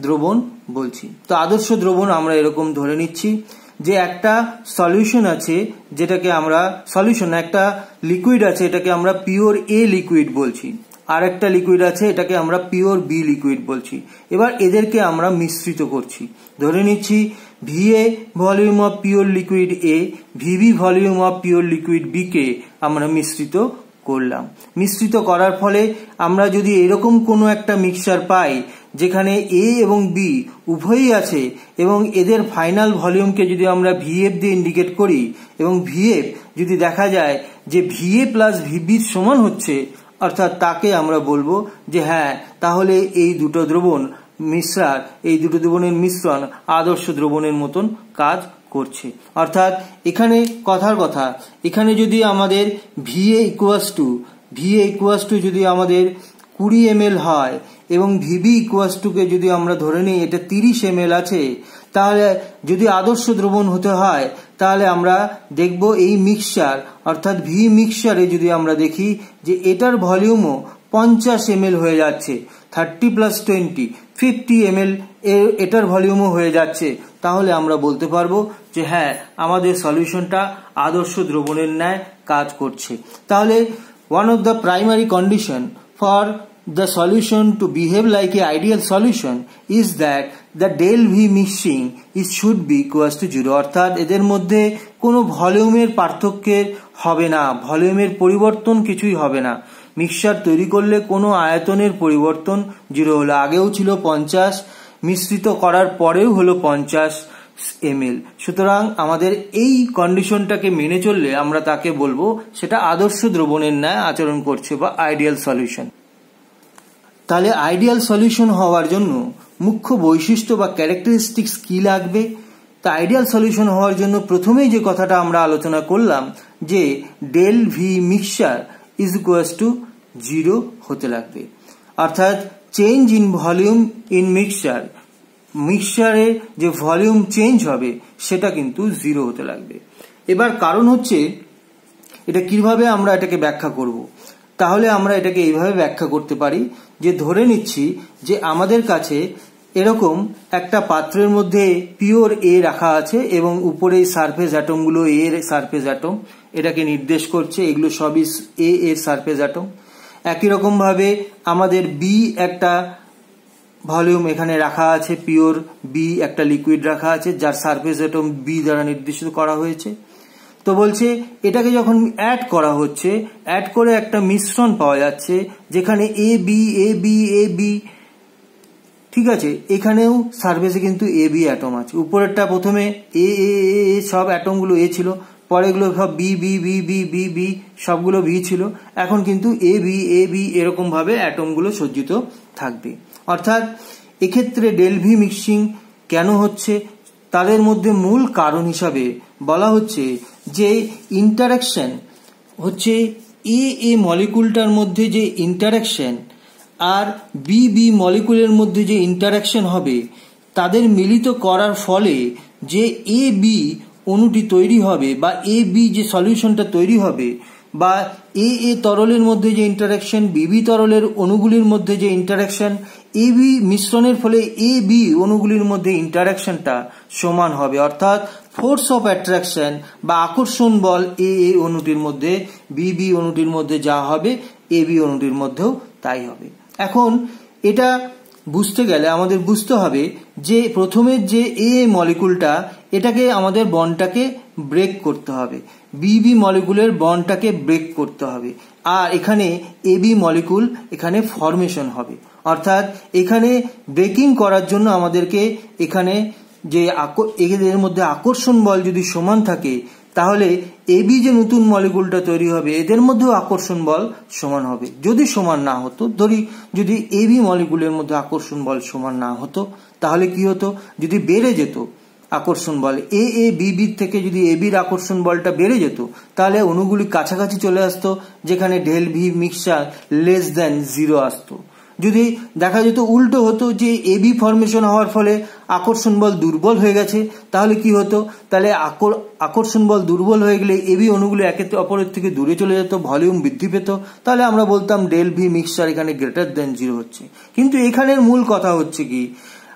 দ্রবণ বলছি। তো আদর্শ দ্রবণ আমরা এরকম ধরে নিচ্ছি যে একটা সলিউশন আছে, যেটাকে আমরা সলিউশন একটা লিকুইড আছে, এটাকে আমরা পিওর এ লিকুইড বলছি, আর একটা লিকুইড আছে, এটাকে আমরা পিওর বি লিকুইড বলছি। এবার এদেরকে আমরা মিশ্রিত করছি। ধরে নিচ্ছি VA volume of pure liquid A, VB volume of pure liquid B কে আমরা মিশ্রিত করলাম। মিশ্রিত করার ফলে আমরা যদি এরকম কোনো একটা মিক্সচার পাই যেখানে A এবং B উভয়ই আছে এবং এদের ফাইনাল ভলিউমকে যদি আমরা VF দিয়ে ইন্ডিকেট করি এবং VF যদি দেখা যায় যে VA প্লাস VB সমান হচ্ছে, অর্থাৎ তাকে আমরা বলবো যে হ্যাঁ, তাহলে এই দুটো দ্রবণ মিশ্রণ, এই দুটো দ্রবণের মিশ্রণ আদর্শ দ্রবণের মতন কাজ করছে। অর্থাৎ এখানে কথার কথা, এখানে যদি আমাদের VA ইকুয়াস টু যদি আমাদের 20 ml হয় এবং VB ইকুয়াস টু কে যদি আমরা ধরে নিই এটা 30 ml আছে, তাহলে যদি আদর্শ দ্রবণ হতে হয় তাহলে আমরা দেখব এই মিক্সচার অর্থাৎ V মিক্সচারে যদি আমরা দেখি যে এটার ভলিউমও 50 ml হয়ে যাচ্ছে, 30 + 20 50 ml এটার ভলিউমও হয়ে যাচ্ছে, তাহলে আমরা বলতে পারবো যে হ্যাঁ, আমাদের সলিউশনটা আদর্শ দ্রবণের ন্যায় কাজ করছে। তাহলে one of the primary condition for the solution to behave like a ideal solution is that the del V mixing should be equals to 0, অর্থাৎ এদের মধ্যে কোনো ভলিউমের পার্থক্যের হবে না, ভলিউমের পরিবর্তন কিছুই হবে না। মিক্সচার তৈরি করলে কোনো আয়তনের পরিবর্তন 0 হলো, আগেও ছিল 50, মিশ্রিত করার পরেও হলো 50 ml। সুতরাং আমাদের এই কন্ডিশনটাকে মেনে চললে আমরা তাকে বলবো সেটা আদর্শ দ্রবণের ন্যায় আচরণ করছে বা আইডিয়াল সলিউশন। তাহলে আইডিয়াল সলিউশন হওয়ার জন্য মুখ্য বৈশিষ্ট্য বা ক্যারেক্টারিস্টিক্স কি লাগবে? তা আইডিয়াল সলিউশন হওয়ার জন্য প্রথমেই যে কথাটা আমরা আলোচনা করলাম যে del v mixture is equals to 0 হতে লাগবে, অর্থাৎ চেঞ্জ ইন ভলিউম ইন মিক্সচারের যে ভলিউম চেঞ্জ হবে সেটা কিন্তু 0 হতে লাগবে। এবার কারণ হচ্ছে এটা কিভাবে আমরা এটাকে ব্যাখ্যা করব? তাহলে আমরা এটাকে এইভাবে ব্যাখ্যা করতে পারি যে ধরে নিচ্ছি যে আমাদের কাছে এরকম একটা পাত্রের মধ্যে পিওর A রাখা আছে এবং উপরে সারফেস অ্যাটমগুলো A এর সারফেস অ্যাটম, এটাকে নির্দেশ করছে, এগুলো সবই A এর সারফেস অ্যাটম। একই রকম ভাবে আমাদের B একটা ভলিউম এখানে রাখা আছে, পিওর B একটা লিকুইড রাখা আছে যার সারফেস অ্যাটম B দ্বারা নির্দেশিত করা হয়েছে। তো বলছে এটাকে যখন অ্যাড করা হচ্ছে, অ্যাড করে একটা মিশ্রণ পাওয়া যাচ্ছে যেখানে AB ঠিক আছে, এখানেও সারফেসে কিন্তু AB অ্যাটম আছে। উপরেরটা প্রথমে A সব অ্যাটমগুলো A ছিল, পরেগুলো সব B সবগুলো B ছিল, এখন কিন্তু AB এরকম ভাবে অ্যাটমগুলো সজ্জিত থাকবে। অর্থাৎ এক্ষেত্রে ডেল ভি মিক্সিং কেন হচ্ছে তাদের মধ্যে মূল কারণ হিসাবে বলা হচ্ছে যে ইন্টারাকশন হচ্ছে A মলিকুলটার মধ্যে যে ইন্টারাকশন আর B মলিকুলের মধ্যে যে ইন্টারাকশন হবে তাদের মিলিত করার ফলে যে AB অণুটি তৈরি হবে বা AB যে সলিউশনটা তৈরি হবে বা A তরলের মধ্যে যে ইন্টারাকশন, BB তরলের অণুগুলির মধ্যে যে ইন্টারাকশন, AB মিশ্রণের ফলে AB অণুগুলির মধ্যে ইন্টারাকশনটা সমান হবে, অর্থাৎ ফোর্স অফ অ্যাট্রাকশন বা আকর্ষণ বল A অণুটির মধ্যে BB অণুটির মধ্যে যা হবে AB অণুটির মধ্যেও তাই হবে। এখন এটা বুঝতে গেলে আমাদের বুঝতে হবে যে প্রথমের যে A মলিকুলটা এটাকে আমাদের বন্ডটাকে ব্রেক করতে হবে, BB মলিকুলের বন্ডটাকে ব্রেক করতে হবে, আর এখানে AB মলিকুল এখানে ফরমেশন হবে। অর্থাৎ এখানে ব্রেকিং করার জন্য আমাদেরকে এখানে যে এদের মধ্যে আকর্ষণ বল যদি সমান থাকে তাহলে AB যে নতুন মলিকুলটা তৈরি হবে এদের মধ্যেও আকর্ষণ বল সমান হবে। যদি সমান না হতো, ধরি যদি AB মলিকুলের মধ্যে আকর্ষণ বল সমান না হতো তাহলে কি হতো, যদি বেড়ে যেত আকর্ষণ বল BB থেকে যদি ABর আকর্ষণ বলটা বেড়ে যেত তাহলে অণুগুলি কাছাকাছি চলে আসতো যেখানে del v mixture less than 0 আসতো। যদি দেখা যেত উল্টো হতো যে AB ফরমেশন হওয়ার ফলে আকর্ষণ বল দুর্বল হয়ে গেছে তাহলে কি হতো, তাহলে আকর্ষণ বল দুর্বল হয়ে গেলে AB অণুগুলো একে অপরের থেকে দূরে চলে যেত, ভলিউম বৃদ্ধি পেত, তাহলে আমরা বলতাম ডেল ভি মিক্সচার এখানে গ্রেটার দেন 0 হচ্ছে। কিন্তু এখানের মূল কথা হচ্ছে কি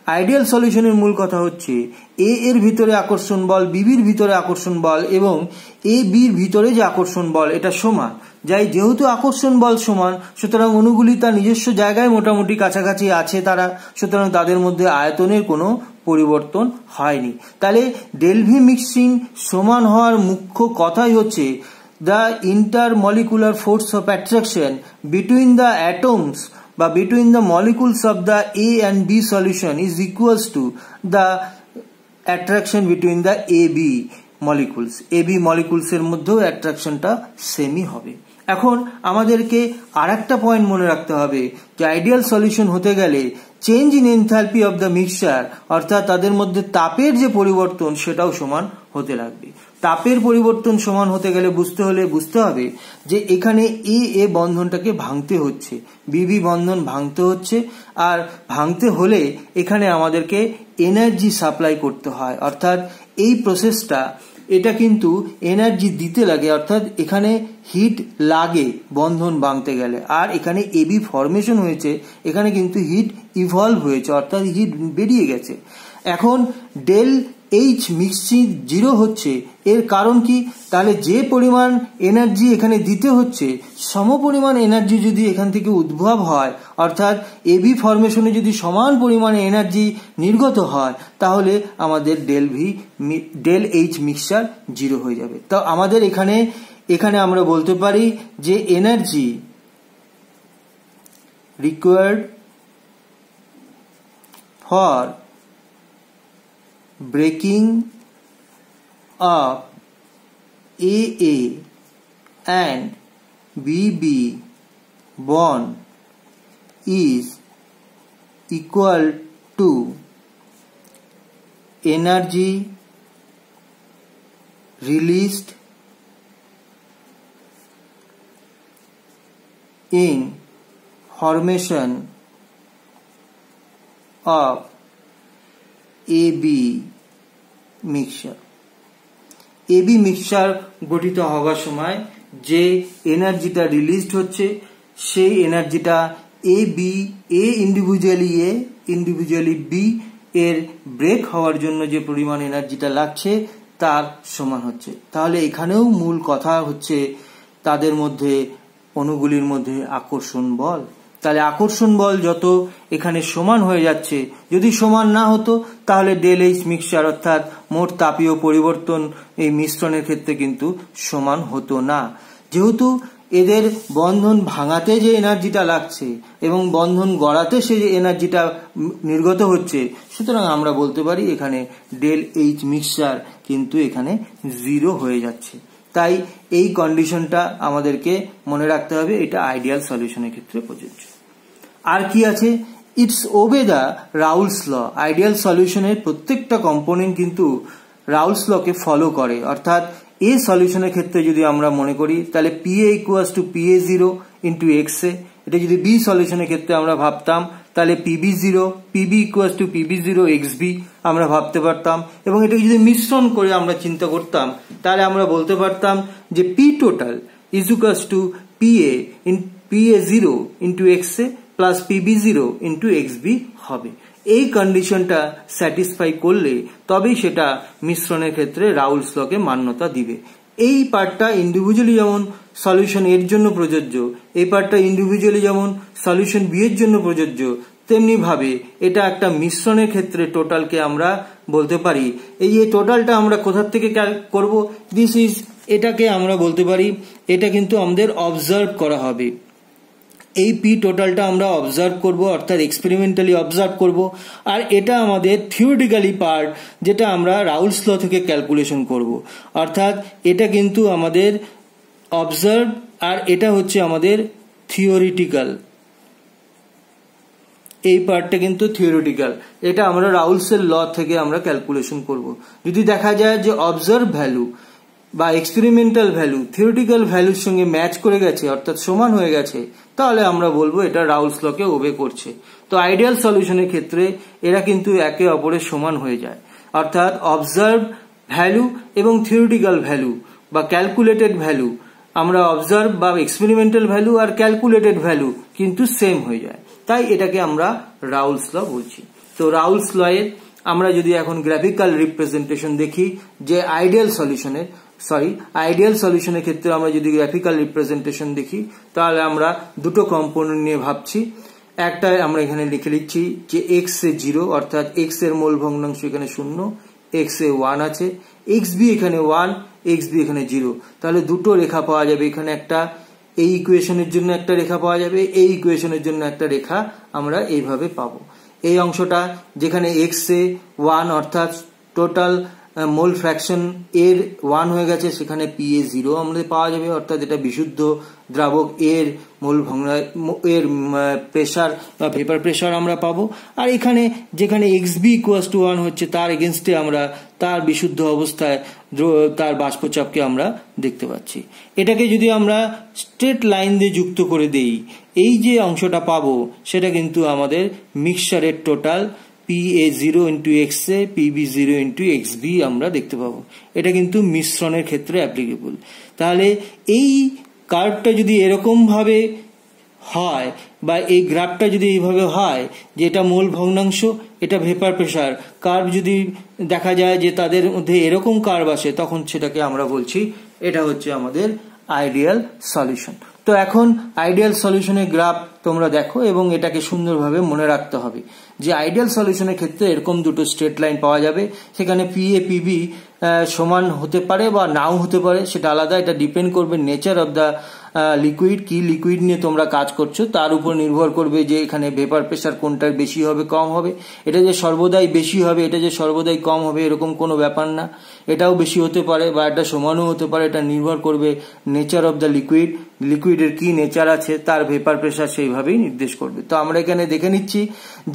আইডিয়াল সলিউশনের মূল কথা হচ্ছে এ এর ভিতরে আকর্ষণ বল, বিবির ভিতরে আকর্ষণ বল এবং এ বির ভিতরে যে আকর্ষণ বল এটা সমান। যাই যেহেতু আকর্ষণ বল সমান, সুতরাং অণুগুলি তার নিজস্ব জায়গায় মোটামুটি কাছাকাছি আছে তারা, সুতরাং তাদের মধ্যে আয়তনের কোনো পরিবর্তন হয়নি। তাহলে ডেল ভি মিক্সিং সমান হওয়ার মুখ্য কথাই হচ্ছে the intermolecular force of attraction between the atoms বা between the molecules of the A and B solution is equals to the attraction between the AB molecules. AB molecules এর মধ্যেও attractionটা সেমই হবে। এখন আমাদেরকে আরেকটা পয়েন্ট মনে রাখতে হবে যে আইডিয়াল সলিউশন হতে গেলে change in enthalpy of the mixture অর্থাৎ তাদের মধ্যে তাপের যে পরিবর্তন সেটাও সমান হতে লাগবে। তাপের পরিবর্তন সমান হতে গেলে বুঝতে হবে যে এখানে এ বন্ধনটাকে ভাঙতে হচ্ছে, বিবি বন্ধন ভাঙতে হচ্ছে, আর ভাঙতে হলে এখানে আমাদেরকে এনার্জি সাপ্লাই করতে হয়। অর্থাৎ এই প্রসেসটা এটা কিন্তু এনার্জি দিতে লাগে, অর্থাৎ এখানে হিট লাগে বন্ধন ভাঙতে গেলে। আর এখানে এবি ফরমেশন হয়েছে, এখানে কিন্তু হিট ইভলভ হয়েছে, অর্থাৎ হিট বেরিয়ে গেছে। এখন ডেল এইচ মিক্সিং 0 হচ্ছে, এর কারণ কি? তাহলে যে পরিমাণ এনার্জি এখানে দিতে হচ্ছে সমপরিমাণ এনার্জি যদি এখান থেকে উদ্ভব হয়, অর্থাৎ এবি ফরমেশনে যদি সমান পরিমাণে এনার্জি নির্গত হয়, তাহলে আমাদের ডেল এইচ মিক্সচার 0 হয়ে যাবে। তো আমাদের এখানে আমরা বলতে পারি যে energy required for breaking up AA and BB bond is equal to energy released in formation of AB mixture. AB mixture গঠিত হওয়ার সময় যে এনার্জিটা রিলিজড হচ্ছে সেই এনার্জিটা এ ইন্ডিভিজুয়ালি বি এর ব্রেক হওয়ার জন্য যে পরিমাণ এনার্জিটা লাগছে তার সমান হচ্ছে। তাহলে এখানেও মূল কথা হচ্ছে তাদের মধ্যে অণুগুলির মধ্যে আকর্ষণ বল। তাহলে আকর্ষণ বল যত এখানে সমান হয়ে যাচ্ছে, যদি সমান না হতো তাহলে ডেল এইচ মিক্সচার অর্থাৎ মোট তাপীয় পরিবর্তন এই মিশ্রণের ক্ষেত্রে কিন্তু সমান হতো না। যেহেতু এদের বন্ধন ভাঙাতে যে এনার্জিটা লাগছে এবং বন্ধন গড়াতে সে যে এনার্জিটা নির্গত হচ্ছে, সুতরাং আমরা বলতে পারি এখানে ডেল এইচ মিক্সচার কিন্তু এখানে 0 হয়ে যাচ্ছে। তাই এই কন্ডিশনটা আমাদেরকে মনে রাখতে হবে, এটা আইডিয়াল সলিউশনের ক্ষেত্রে প্রযোজ্য। আর কি আছে? It's obey the Raoult's law. Ideal সলিউশনের প্রত্যেকটা কম্পোনেন্ট কিন্তু রাউলস লকে ফলো করে। অর্থাৎ এ সলিউশনের ক্ষেত্রে যদি আমরা মনে করি তাহলে PA equals to PA0 into XA। এটা যদি বি সলিউশনের ক্ষেত্রে আমরা ভাবতাম তাহলে PB0 PB equals to PB0 XB আমরা ভাবতে পারতাম। এবং এটাকে যদি মিশ্রণ করে আমরা চিন্তা করতাম তাহলে আমরা বলতে পারতাম যে P total is equals two PA0 into XA plus PB0 into XB হবে। এই কন্ডিশনটা স্যাটিসফাই করলে তবেই সেটা মিশ্রণের ক্ষেত্রে রাউলস লকে মান্যতা দিবে। এই পার্টটা ইন্ডিভিজুয়ালি যেমন সলিউশন এর জন্য প্রযোজ্য, এই পার্টটা ইন্ডিভিজুয়ালি যেমন সলিউশন বি এর জন্য প্রযোজ্য, তেমনি ভাবে এটা একটা মিশ্রণের ক্ষেত্রে টোটালকে আমরা বলতে পারি। এই যে টোটালটা আমরা কোথা থেকে করব, এটাকে আমরা বলতে পারি এটা কিন্তু আমাদের অবজার্ভ করা হবে। এই পি টোটালটা আমরা অবজার্ভ করব, অর্থাৎ এক্সপেরিমেন্টালি অবজার্ভ করব। আর এটা আমাদের থিওরিটিক্যালি পার্ট, যেটা আমরা রাউলস ল থেকে ক্যালকুলেশন করব। অর্থাৎ এটা কিন্তু আমাদের অবজার্ভ আর এটা হচ্ছে আমাদের থিওরিটিক্যাল। এই পার্টটা কিন্তু থিওরিটিক্যাল, এটা আমরা রাউলসের ল থেকে আমরা ক্যালকুলেশন করব। যদি দেখা যায় যে অবজার্ভ ভ্যালু বা এক্সপেরিমেন্টাল ভ্যালু থিওরিটিক্যাল ভ্যালুর সঙ্গে ম্যাচ করে গেছে, অর্থাৎ সমান হয়ে গেছে, তাহলে আমরা বলবো এটা রাউলস লকে ওবে করছে। তো আইডিয়াল সলিউশনের ক্ষেত্রে এরা কিন্তু একে অপরের সমান হয়ে যায়, অর্থাৎ অবজার্ভ ভ্যালু এবং থিওরিটিক্যাল ভ্যালু বা ক্যালকুলেটেড ভ্যালু, আমরা অবজার্ভ বা এক্সপেরিমেন্টাল ভ্যালু আর ক্যালকুলেটেড ভ্যালু কিন্তু সেম হয়ে যায়, তাই এটাকে আমরা রাউলস ল বলছি। তো রাউলস লয়ের আমরা যদি এখন গ্রাফিক্যাল রিপ্রেজেন্টেশন দেখি যে আইডিয়াল সলিউশনের ক্ষেত্রে আমরা যদি গ্রাফিক্যাল রিপ্রেজেন্টেশন দেখি তাহলে আমরা দুটো কম্পোনেন্ট নিয়ে ভাবছি। একটা আমরা এখানে লিখে নিচ্ছি যে এক্স এ 0 অর্থাৎ এক্স এর মূল ভগ্নাংশ এখানে 0, এক্স এ 1 আছে, এক্স বি এখানে 1, এক্স বি এখানে 0। তাহলে দুটো রেখা পাওয়া যাবে, এখানে একটা এই ইকুয়েশনের জন্য একটা রেখা পাওয়া যাবে, এই ইকুয়েশনের জন্য একটা রেখা আমরা এইভাবে পাবো। এই অংশটা যেখানে এক্স এ 1 অর্থাৎ টোটাল মোল ফ্র্যাকশন এর 1 হয়ে গেছে, সেখানে পি এ 0 আমাদের পাওয়া যাবে, অর্থাৎ এটা বিশুদ্ধ দ্রাবক এর মোল এর প্রেসার বা ভেপার প্রেসার আমরা পাবো। আর এখানে যেখানে এক্স বি ইকুয়ালস টু 1 হচ্ছে তার এগেনস্টে আমরা তার বিশুদ্ধ অবস্থায় তার বাষ্পচাপকে আমরা দেখতে পাচ্ছি। এটাকে যদি আমরা স্ট্রেট লাইন দিয়ে যুক্ত করে দেই, এই যে অংশটা পাবো সেটা কিন্তু আমাদের মিক্সচারের টোটাল PA0 ইন্টু এক্স এ, PB0 ইন্টু এক্স বি আমরা দেখতে পাবো। এটা কিন্তু মিশ্রণের ক্ষেত্রে অ্যাপ্লিকেবল। তাহলে এই কার্ভটা যদি এরকম ভাবে হয় বা এই গ্রাফটা যদি এইভাবে হয় যে এটা মূল ভগ্নাংশ, এটা ভেপার প্রেসার কার্ভ, যদি দেখা যায় যে তাদের মধ্যে এরকম কার্ভ আসে, তখন সেটাকে আমরা বলছি এটা হচ্ছে আমাদের আইডিয়াল সলিউশন। তো এখন আইডিয়াল সলিউশনের গ্রাফ তোমরা দেখো এবং এটাকে সুন্দরভাবে মনে রাখতে হবে যে আইডিয়াল সলিউশনের ক্ষেত্রে এরকম দুটো স্ট্রেট লাইন পাওয়া যাবে। সেখানে পি এ পিবি সমান হতে পারে বা নাও হতে পারে, সেটা আলাদা। এটা ডিপেন্ড করবে নেচার অফ দ্য লিকুইড, কি লিকুইড নিয়ে তোমরা কাজ করছো তার উপর নির্ভর করবে যে এখানে ভেপার প্রেসার কোনটার বেশি হবে কম হবে। এটা যে সর্বদাই বেশি হবে, এটা যে সর্বদাই কম হবে এরকম কোনো ব্যাপার না। এটাও বেশি হতে পারে বা এটা সমানও হতে পারে। এটা নির্ভর করবে নেচার অফ দ্য লিকুইড, লিকুইডের কি নেচার আছে তার ভেপার প্রেসার সেইভাবেই নির্দেশ করবে। তো আমরা এখানে দেখে নিচ্ছি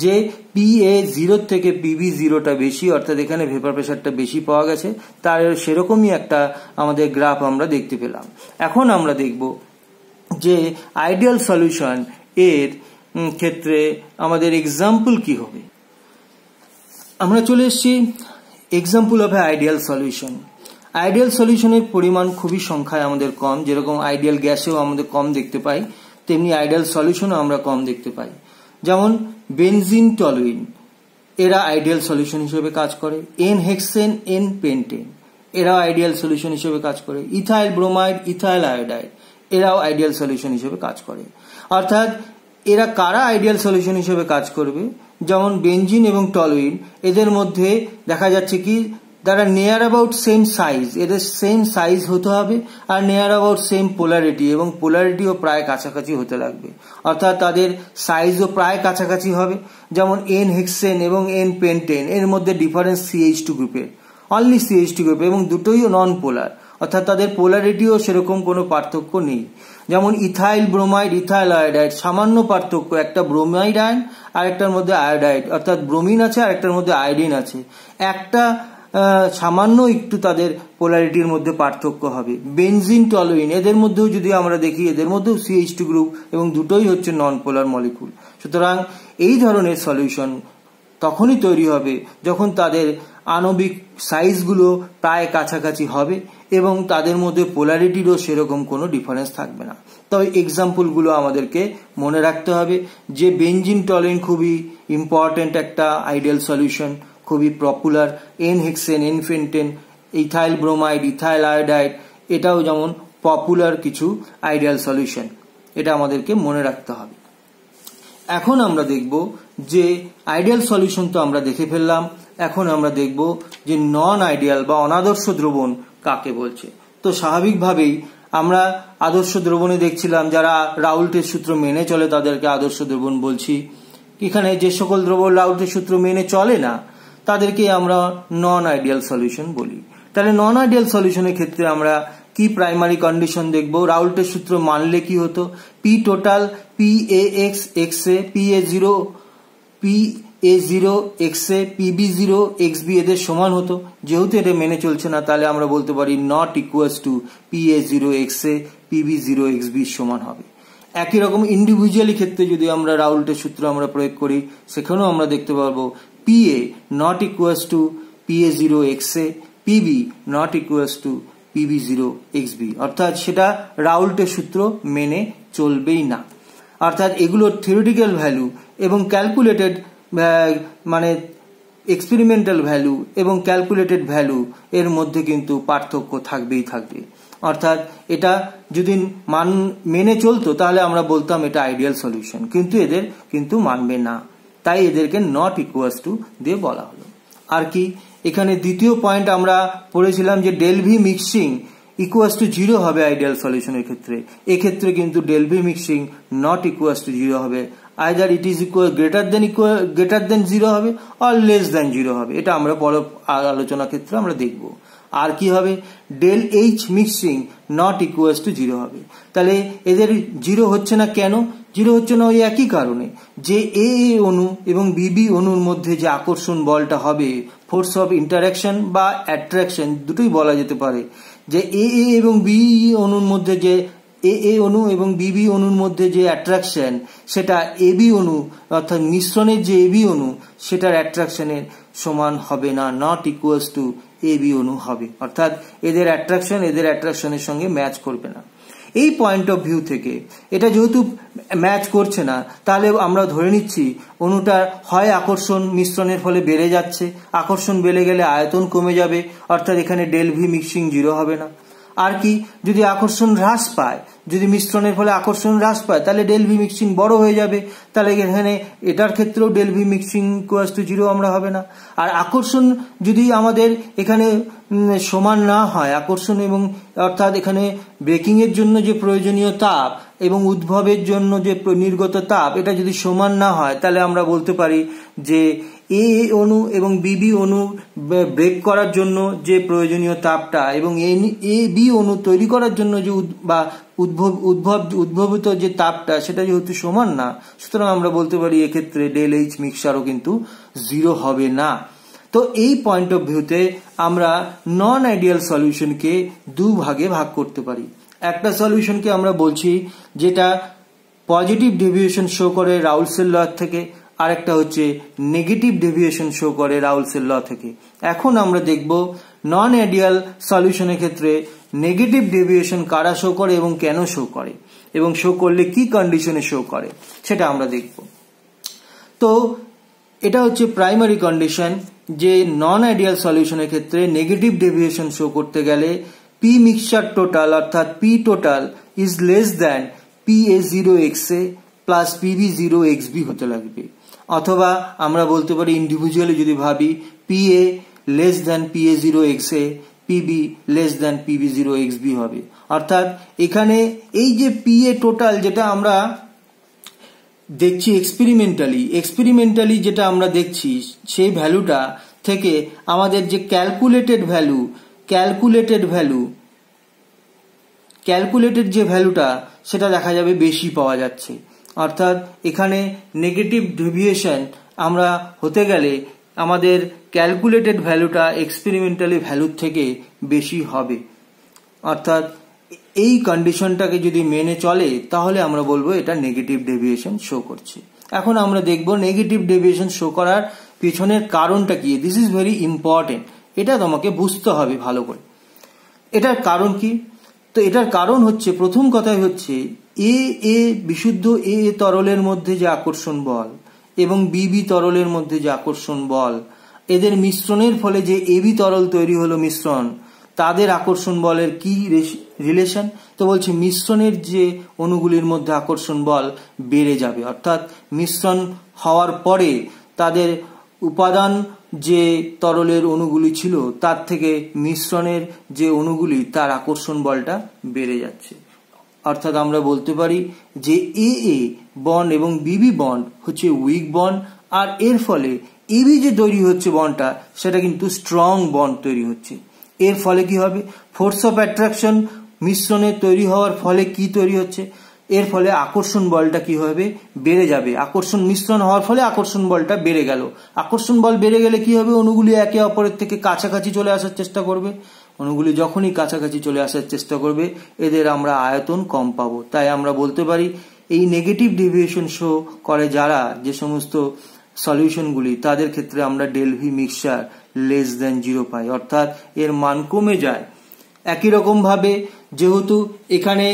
যে PA0 থেকে PB0টা বেশি, অর্থাৎ এখানে ভেপার প্রেসারটা বেশি পাওয়া গেছে, তার সেরকমই একটা আমাদের গ্রাফ আমরা দেখতে পেলাম। এখন আমরা দেখব যে আইডিয়াল সলিউশন এর ক্ষেত্রে আমাদের এক্সাম্পল কি হবে। আমরা চলে এসেছি example of ideal solution. Ideal সলিউশনের পরিমাণ খুবই সংখ্যায় আমাদের কম, যেরকম আইডিয়াল গ্যাসেও আমাদের কম দেখতে পাই, তেমনি আইডিয়াল সলিউশনও আমরা কম দেখতে পাই। যেমন বেনজিন, টলুইন, এরা আইডিয়াল সলিউশন হিসেবে কাজ করে। এন হেক্সেন, এন পেন্টেন, এরাও আইডিয়াল সলিউশন হিসেবে কাজ করে। ইথাইল ব্রোমাইড, ইথাইল আয়োডাইড, এরাও আইডিয়াল সলিউশন হিসেবে কাজ করে। অর্থাৎ এরা কারা আইডিয়াল সলিউশন হিসেবে কাজ করবে? যেমন বেনজিন এবং টলুইন, এদের মধ্যে দেখা যাচ্ছে কি তারা নিয়ার অ্যাবাউট সেম সাইজ, এদের সেম সাইজ হতে হবে আর নিয়ার অ্যাবাউট সেম পোলারিটি, এবং পোলারিটিও প্রায় কাছাকাছি হতে লাগবে, অর্থাৎ তাদের সাইজও প্রায় কাছাকাছি হবে। যেমন এন হেক্সেন এবং এন পেন্টেন, এর মধ্যে ডিফারেন্স CH2 গ্রুপের, অনলি CH2 গ্রুপ, এবং দুটোই নন পোলার, অর্থাৎ তাদের পোলারিটিও সেরকম কোনো পার্থক্য নেই। যেমন ইথাইল ব্রোমাইড, ইথাইল আয়োডাইড, সামান্য পার্থক্য, একটা ব্রোমাইড আয়ন আর একটার মধ্যে আয়োডাইড, অর্থাৎ ব্রোমিন আছে আর একটার মধ্যে আয়োডিন আছে, একটা সামান্য একটু তাদের পোলারিটির মধ্যে পার্থক্য হবে। বেনজিন, টলুইন, এদের মধ্যেও যদি আমরা দেখি এদের মধ্যেও CH2 গ্রুপ এবং দুটোই হচ্ছে নন পোলার মলিকুল। সুতরাং এই ধরনের সলিউশন তখনই তৈরি হবে যখন তাদের আণবিক সাইজগুলো প্রায় কাছাকাছি হবে এবং তাদের মধ্যে পোলারিটিরও সেরকম কোনো ডিফারেন্স থাকবে না। তবে এক্সাম্পলগুলো আমাদেরকে মনে রাখতে হবে যে বেনজিন, টলুইন খুবই ইম্পর্টেন্ট একটা আইডিয়াল সলিউশন, খুবই popular. N hexane, N pentane, ethyl bromide, ethyl iodide, এটাও যেমন পপুলার কিছু আইডিয়াল সলিউশন, এটা আমাদেরকে মনে রাখতে হবে। এখন আমরা দেখব যে আইডিয়াল সলিউশন তো আমরা দেখে ফেললাম, এখন আমরা দেখব যে নন আইডিয়াল বা অনাদর্শ দ্রবণ কাকে বলছে। তো স্বাভাবিকভাবেই আমরা আদর্শ দ্রবণে দেখছিলাম যারা রাউল্টের সূত্র মেনে চলে তাদেরকে আদর্শ দ্রবণ বলছি। এখানে যে সকল দ্রবণ রাউল্টের সূত্র মেনে চলে না তাদেরকে আমরা নন আইডিয়াল সলিউশন বলি। তাহলে নন আইডিয়াল সলিউশনের ক্ষেত্রে আমরা কি প্রাইমারি কন্ডিশন দেখব? রাউল্টের সূত্র মানলে কি হতো? পি টোটাল PAX এক্স এ, PA0 এক্স এ, PB0 XB এদের সমান হতো। যেহেতু এটা মেনে চলছে না তাহলে আমরা বলতে পারি not equals two PA0 x A, PB0 XB সমান হবে। একই রকম ইন্ডিভিজুয়ালি ক্ষেত্রে যদি আমরা রাউল্টের সূত্র আমরা প্রয়োগ করি সেখানেও আমরা দেখতে পারবো PA not equals two PA0 x A, PB not equals two PB0 XB, অর্থাৎ সেটা রাউল্টের সূত্র মেনে চলবেই না। অর্থাৎ এগুলোর থিওরিটিক্যাল ভ্যালু এবং ক্যালকুলেটেড মানে এক্সপেরিমেন্টাল ভ্যালু এবং ক্যালকুলেটেড ভ্যালু এর মধ্যে কিন্তু পার্থক্য থাকবেই থাকবে। অর্থাৎ এটা যদি মান মেনে চলতো তাহলে আমরা বলতাম এটা আইডিয়াল সলিউশন, কিন্তু এদের কিন্তু মানবে না, তাই এদেরকে নট ইকুয়ালস টু দিয়ে বলা হলো। আর কি এখানে দ্বিতীয় পয়েন্ট আমরা পড়েছিলাম যে del v mixing equals to 0 হবে আইডিয়াল সলিউশনের ক্ষেত্রে। এক্ষেত্রে কিন্তু del v mixing not equals to 0 হবে, either it is greater than 0 হবে অর লেস দেন 0 হবে। এটা আমরা পরে আলোচনা ক্ষেত্রে আমরা দেখব। আর কি হবে, del h mixing not equals to 0 হবে। তাহলে এদের 0 হচ্ছে না কেন? 0 হচ্ছে না ওই একই কারণে যে এ অণু এবং বিবি অণুর মধ্যে যে আকর্ষণ বলটা হবে, ফোর্স অফ ইন্টারাকশন বা অ্যাট্রাকশন দুটোই বলা যেতে পারে, যে এ এবং বি অণুর মধ্যে যে এ অণু এবং বিবি অণুর মধ্যে যে অ্যাট্রাকশন, সেটা এবি অণু অর্থাৎ মিশ্রণের যে এবি অণু সেটার অ্যাট্রাকশনের সমান হবে না, নট ইকুয়ালস টু এবি অণু হবে। অর্থাৎ এদের অ্যাট্রাকশনের সঙ্গে ম্যাচ করবে না। এই পয়েন্ট অফ ভিউ থেকে এটা যেহেতু ম্যাচ করছে না, তাহলে আমরা ধরে নিচ্ছি অণুটার হয় আকর্ষণ মিশ্রণের ফলে বেড়ে যাচ্ছে, আকর্ষণ বেড়ে গেলে আয়তন কমে যাবে, অর্থাৎ এখানে ডেল ভি মিক্সিং 0 হবে না। আর কি, যদি আকর্ষণ হ্রাস পায়, যদি মিশ্রণের ফলে আকর্ষণ হ্রাস পায় তাহলে ডেল ভি মিক্সিং বড় হয়ে যাবে, তাহলে এখানে এটার ক্ষেত্রেও del v mixing equals to 0 আমরা হবে না। আর আকর্ষণ যদি আমাদের এখানে সমান না হয়, আকর্ষণ এবং অর্থাৎ এখানে ব্রেকিং এর জন্য যে প্রয়োজনীয় তাপ এবং উদ্ভবের জন্য যে নির্গত তাপ এটা যদি সমান না হয়, তাহলে আমরা বলতে পারি যে এ অণু এবং বিবি অণু ব্রেক করার জন্য যে প্রয়োজনীয় তাপটা এবং এ বি অণু তৈরি করার জন্য যে উদ্ভবিত যে তাপটা সেটা যেহেতু সমান না, সুতরাং আমরা বলতে পারি এক্ষেত্রে ডেল এইচ মিক্সচারও কিন্তু 0 হবে না। তো এই পয়েন্ট অফ ভিউতে আমরা নন আইডিয়াল সলিউশনকে 2 ভাগে ভাগ করতে পারি। একটা সলিউশনকে আমরা বলছি যেটা পজিটিভ ডেভিয়েশন শো করে রাউলসের ল থেকে, আর একটা হচ্ছে নেগেটিভ ডেভিয়েশন শো করে রাউলসের ল থেকে। এখন আমরা দেখব নন আইডিয়াল সলিউশনের ক্ষেত্রে নেগেটিভ ডেভিয়েশন কারা শো করে এবং কেন শো করে, এবং শো করলে কি কন্ডিশনে শো করে সেটা আমরা দেখব। তো এটা হচ্ছে প্রাইমারি কন্ডিশন যে নন আইডিয়াল সলিউশনের ক্ষেত্রে নেগেটিভ ডেভিয়েশন শো করতে গেলে পি মিক্সচার টোটাল অর্থাৎ P total is less than PA0XA plus PB0XB হতে লাগবে, অথবা আমরা বলতে পারি ইন্ডিভিজুয়ালি যদি ভাবি PA less than PA0XA, PB less than PB0XB হবে। অর্থাৎ এখানে এই যে PA টোটাল যেটা আমরা দেখছি এক্সপেরিমেন্টালি যেটা আমরা দেখছি সেই ভ্যালুটা থেকে আমাদের যে ক্যালকুলেটেড যে ভ্যালুটা সেটা দেখা যাবে বেশি পাওয়া যাচ্ছে। অর্থাৎ এখানে নেগেটিভ ডেভিয়েশন আমরা হতে গেলে আমাদের ক্যালকুলেটেড ভ্যালুটা এক্সপেরিমেন্টালি ভ্যালুর থেকে বেশি হবে। অর্থাৎ এই কন্ডিশনটাকে যদি মেনে চলে তাহলে আমরা বলবো এটা নেগেটিভ ডেভিয়েশন শো করছে। এখন আমরা দেখব নেগেটিভ ডেভিয়েশন শো করার পেছনের কারণটা কি। দিস ইজ ভেরি ইম্পর্টেন্ট, এটা তোমাকে বুঝতে হবে ভালো করে। এটার কারণ কি? তো এটার কারণ হচ্ছে, প্রথম কথাই হচ্ছে বিশুদ্ধ এ তরলের মধ্যে যে আকর্ষণ বল এবং বিবি তরলের মধ্যে যে আকর্ষণ বল, এদের মিশ্রণের ফলে যে এবি তরল তৈরি হলো মিশ্রণ, তাদের আকর্ষণ বলের কি রিলেশন? তো বলছি মিশ্রণের যে অণুগুলির মধ্যে আকর্ষণ বল বেড়ে যাবে, অর্থাৎ মিশ্রণ হওয়ার পরে তাদের উপাদান যে তরলের অণুগুলি ছিল তার থেকে মিশ্রণের যে অণুগুলি তার আকর্ষণ বলটা বেড়ে যাচ্ছে। অর্থাৎ আমরা বলতে পারি যে এ বন্ড এবং বিবি বন্ড হচ্ছে উইক বন্ড, আর এর ফলে এবি যে তৈরি হচ্ছে বন্ডটা সেটা কিন্তু স্ট্রং বন্ড তৈরি হচ্ছে। এর ফলে কি হবে? ফোর্স অফ অ্যাট্রাকশন মিশ্রণে তৈরি হওয়ার ফলে কি তৈরি হচ্ছে? এর ফলে আকর্ষণ বলটা কি হবে? বেড়ে যাবে। আকর্ষণ মিশ্রণ হওয়ার ফলে আকর্ষণ বলটা বেড়ে গেল। আকর্ষণ বল বেড়ে গেলে কি হবে? অণুগুলি একে অপরের থেকে কাছাকাছি চলে আসার চেষ্টা করবে। অণুগুলি যখনই কাছাকাছি চলে আসার চেষ্টা করবে এদের আমরা আয়তন কম পাবো। তাই আমরা বলতে পারি এই নেগেটিভ ডেভিয়েশন শো করে যারা যে সমস্ত সলিউশনগুলি, তাদের ক্ষেত্রে আমরা del v mixture less than 0 পাই, অর্থাৎ এর মান কমে যায়। একই রকম ভাবে যেহেতু এখানে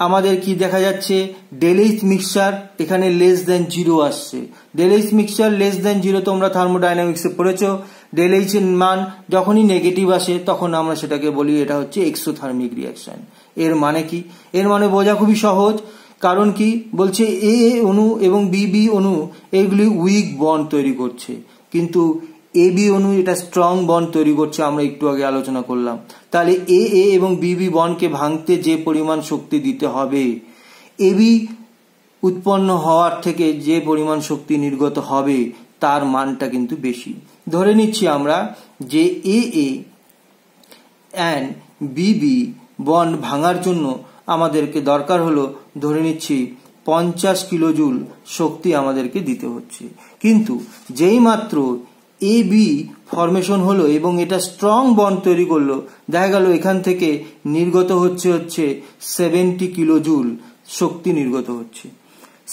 আমাদের কি দেখা যাচ্ছে, ডেলএইচ মিক্সচার এখানে লেস দেন 0 আসছে। ডেলএইচ মিক্সচার লেস দেন 0 তোমরা থার্মোডাইনামিক্সে পড়েছো। ডেলএইচ এর মান যখনই নেগেটিভ আসে তখন আমরা সেটাকে বলি এটা হচ্ছে এক্সোথার্মিক রিয়াকশন। এর মানে কি? এর মানে বোঝা খুবই সহজ। কারণ কি বলছে, এ অণু এবং বি অণু এগুলি উইক বন্ড তৈরি করছে, কিন্তু এবি অণু এটা স্ট্রং বন্ড তৈরি করছে, আমরা একটু আগে আলোচনা করলাম। তাহলে এ এবং বি বন্ডকে ভাঙতে যে পরিমাণ শক্তি দিতে হবে, এবি উৎপন্ন হওয়ার থেকে যে পরিমাণ শক্তি নির্গত হবে তার মানটা কিন্তু বেশি। ধরে নিচ্ছি আমরা যে এ অ্যান্ড বি বন্ড ভাঙার জন্য আমাদেরকে দরকার হলো, ধরে নিচ্ছি 50 কিলোজুল শক্তি আমাদেরকে দিতে হচ্ছে। কিন্তু যেই মাত্র এ বি ফরমেশন হলো এবং এটা স্ট্রং বন্ড তৈরি করলো, দেখা গেল এখান থেকে নির্গত হচ্ছে 70 কিলোজুল শক্তি নির্গত হচ্ছে।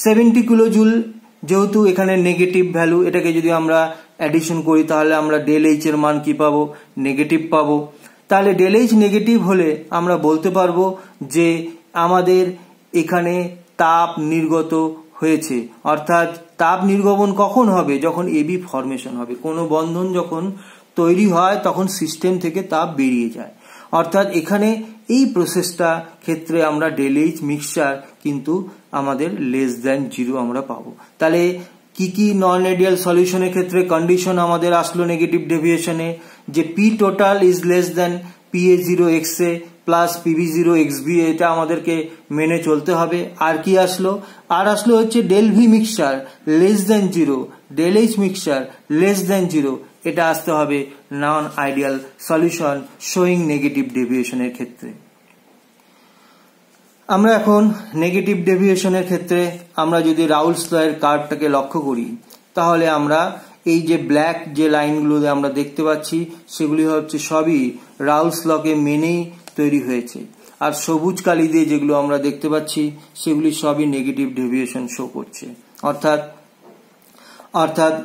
70 কিলোজুল যেহেতু এখানে নেগেটিভ ভ্যালু, এটাকে যদি আমরা অ্যাডিশন করি তাহলে আমরা ডেল এইচ এর মান কি পাবো, নেগেটিভ পাবো। তাহলে ডেল এইচ নেগেটিভ হলে আমরা বলতে পারবো যে আমাদের এখানে তাপ নির্গত হয়েছে। অর্থাৎ তাপ নির্গমন কখন হবে, যখন এবি ফরমেশন হবে। কোনো বন্ধন যখন তৈরি হয় তখন সিস্টেম থেকে তাপ বেরিয়ে যায়। অর্থাৎ এখানে এই প্রসেসটা ক্ষেত্রে আমরা ডেল এইচ মিক্সচার কিন্তু আমাদের লেস দেন 0 আমরা পাবো। তাহলে কি কি নন আইডিয়াল সলিউশনের ক্ষেত্রে কন্ডিশন আমাদের আসলো নেগেটিভ ডেভিয়েশনে, যে P total is less than PA0 XA plus PB0 XB, এটা আমাদেরকে মেনে চলতে হবে। আর কি আসলো, আর আসলো হচ্ছে del v mixture less than 0, del h mixture less than 0, এটা আসতে হবে non ideal solution showing negative ডেভিয়েশনের ক্ষেত্রে। আমরা এখন নেগেটিভ ডেভিয়েশনের ক্ষেত্রে আমরা যদি রাউলস ল এর কার্ভটাকে লক্ষ্য করি, তাহলে আমরা এই যে ব্ল্যাক যে লাইনগুলো আমরা দেখতে পাচ্ছি সেগুলি হচ্ছে সবই রাউলস লকে মেনেই তৈরি হয়েছে। আর সবুজ কালি দিয়ে যেগুলো আমরা দেখতে পাচ্ছি সেগুলি সবই নেগেটিভ ডেভিয়েশন শো করছে। অর্থাৎ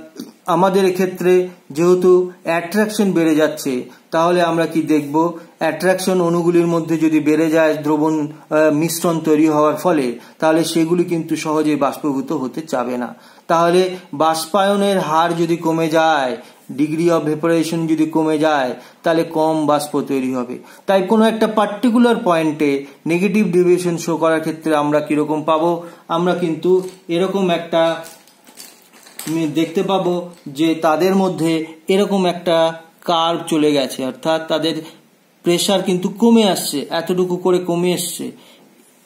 আমাদের এক্ষেত্রে যেহেতু অ্যাট্রাকশন বেড়ে যাচ্ছে, তাহলে আমরা কি দেখব, অ্যাট্রাকশন অণুগুলির মধ্যে যদি বেড়ে যায় দ্রবণ মিশ্রণ তৈরি হওয়ার ফলে, তাহলে সেগুলি কিন্তু সহজে বাষ্পীভূত হতে চাবে না। তাহলে বাষ্পায়নের হার যদি কমে যায়, ডিগ্রি অফ ভেপোরেশন যদি কমে যায়, তাহলে কম বাষ্প তৈরি হবে। তাই কোনো একটা পার্টিকুলার পয়েন্টে নেগেটিভ ডেভিয়েশন শো করার ক্ষেত্রে আমরা কিরকম পাবো, আমরা কিন্তু এরকম একটা দেখতে পাবো যে তাদের মধ্যে এরকম একটা কার্ভ চলে গেছে, অর্থাৎ তাদের প্রেসার কিন্তু কমে আসছে, এতটুকু করে কমে আসছে,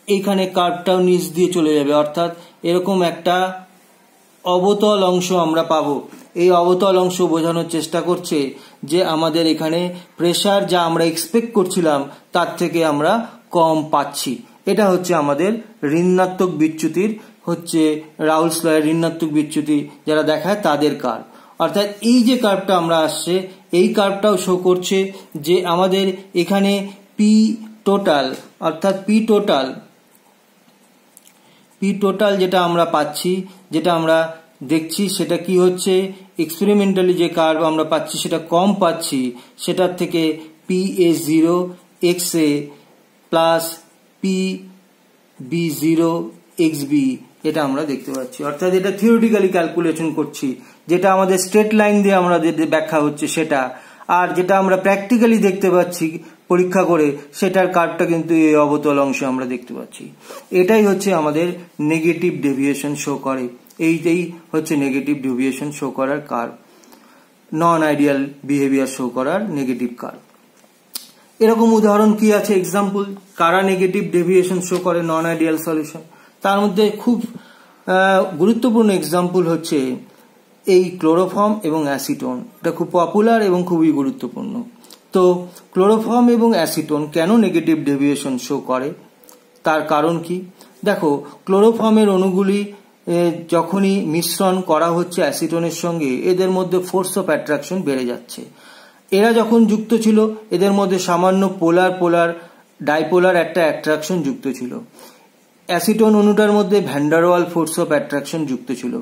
এইখানে কার্ভটাও নিচ দিয়ে চলে যাবে। অর্থাৎ এরকম একটা অবতল অংশ আমরা পাবো। এই অবতল অংশ বোঝানোর চেষ্টা করছে যে আমাদের এখানে প্রেসার যা আমরা এক্সপেক্ট করছিলাম তার থেকে আমরা কম পাচ্ছি। এটা হচ্ছে আমাদের ঋণাত্মক বিচ্যুতির হচ্ছে রাউলস ল এর ঋণাত্মক বিচ্যুতি যারা দেখায় তাদের কার্ভ। অর্থাৎ এই যে কার্ভটা আমরা আসছে, এই কার্ভটাও শো করছে যে আমাদের এখানে পি টোটাল, অর্থাৎ পি টোটাল যেটা আমরা পাচ্ছি, যেটা আমরা দেখছি, সেটা কি হচ্ছে, এক্সপেরিমেন্টালি যে কার্ভ আমরা পাচ্ছি সেটা কম পাচ্ছি, সেটার থেকে PA0 XA plus PB0 XB এটা আমরা দেখতে পাচ্ছি। অর্থাৎ এটা থিওরিটিক্যালি ক্যালকুলেশন করছি, যেটা আমাদের স্ট্রেট লাইন দিয়ে আমরা ব্যাখ্যা হচ্ছে সেটা, আর যেটা আমরা প্র্যাকটিক্যালি দেখতে পাচ্ছি পরীক্ষা করে সেটার কার্ভটা কিন্তু এই অবতল অংশে আমরা দেখতে পাচ্ছি। এটাই হচ্ছে আমাদের নেগেটিভ ডেভিয়েশন শো করে, এইটাই হচ্ছে নেগেটিভ ডেভিয়েশন শো করার কার্ভ, নন আইডিয়াল বিহেভিয়ার শো করার নেগেটিভ কার্ভ। এরকম উদাহরণ কি আছে, এক্সাম্পল, কারা নেগেটিভ ডেভিয়েশন শো করে নন আইডিয়াল সলিউশন। তার মধ্যে খুব গুরুত্বপূর্ণ এক্সাম্পল হচ্ছে এই ক্লোরোফর্ম এবং অ্যাসিটোন। এটা খুব পপুলার এবং খুবই গুরুত্বপূর্ণ। তো ক্লোরোফর্ম এবং অ্যাসিটোন কেন নেগেটিভ ডেভিয়েশন শো করে, তার কারণ কি? দেখো, ক্লোরোফর্মের অণুগুলি যখনই মিশ্রণ করা হচ্ছে অ্যাসিটোনের সঙ্গে, এদের মধ্যে ফোর্স অফ অ্যাট্রাকশন বেড়ে যাচ্ছে। এরা যখন যুক্ত ছিল এদের মধ্যে সামান্য পোলার ডাইপোলার একটা অ্যাট্রাকশন যুক্ত ছিল। অ্যাসিটোন অণুটার মধ্যে van der wall force of attraction যুক্ত ছিল।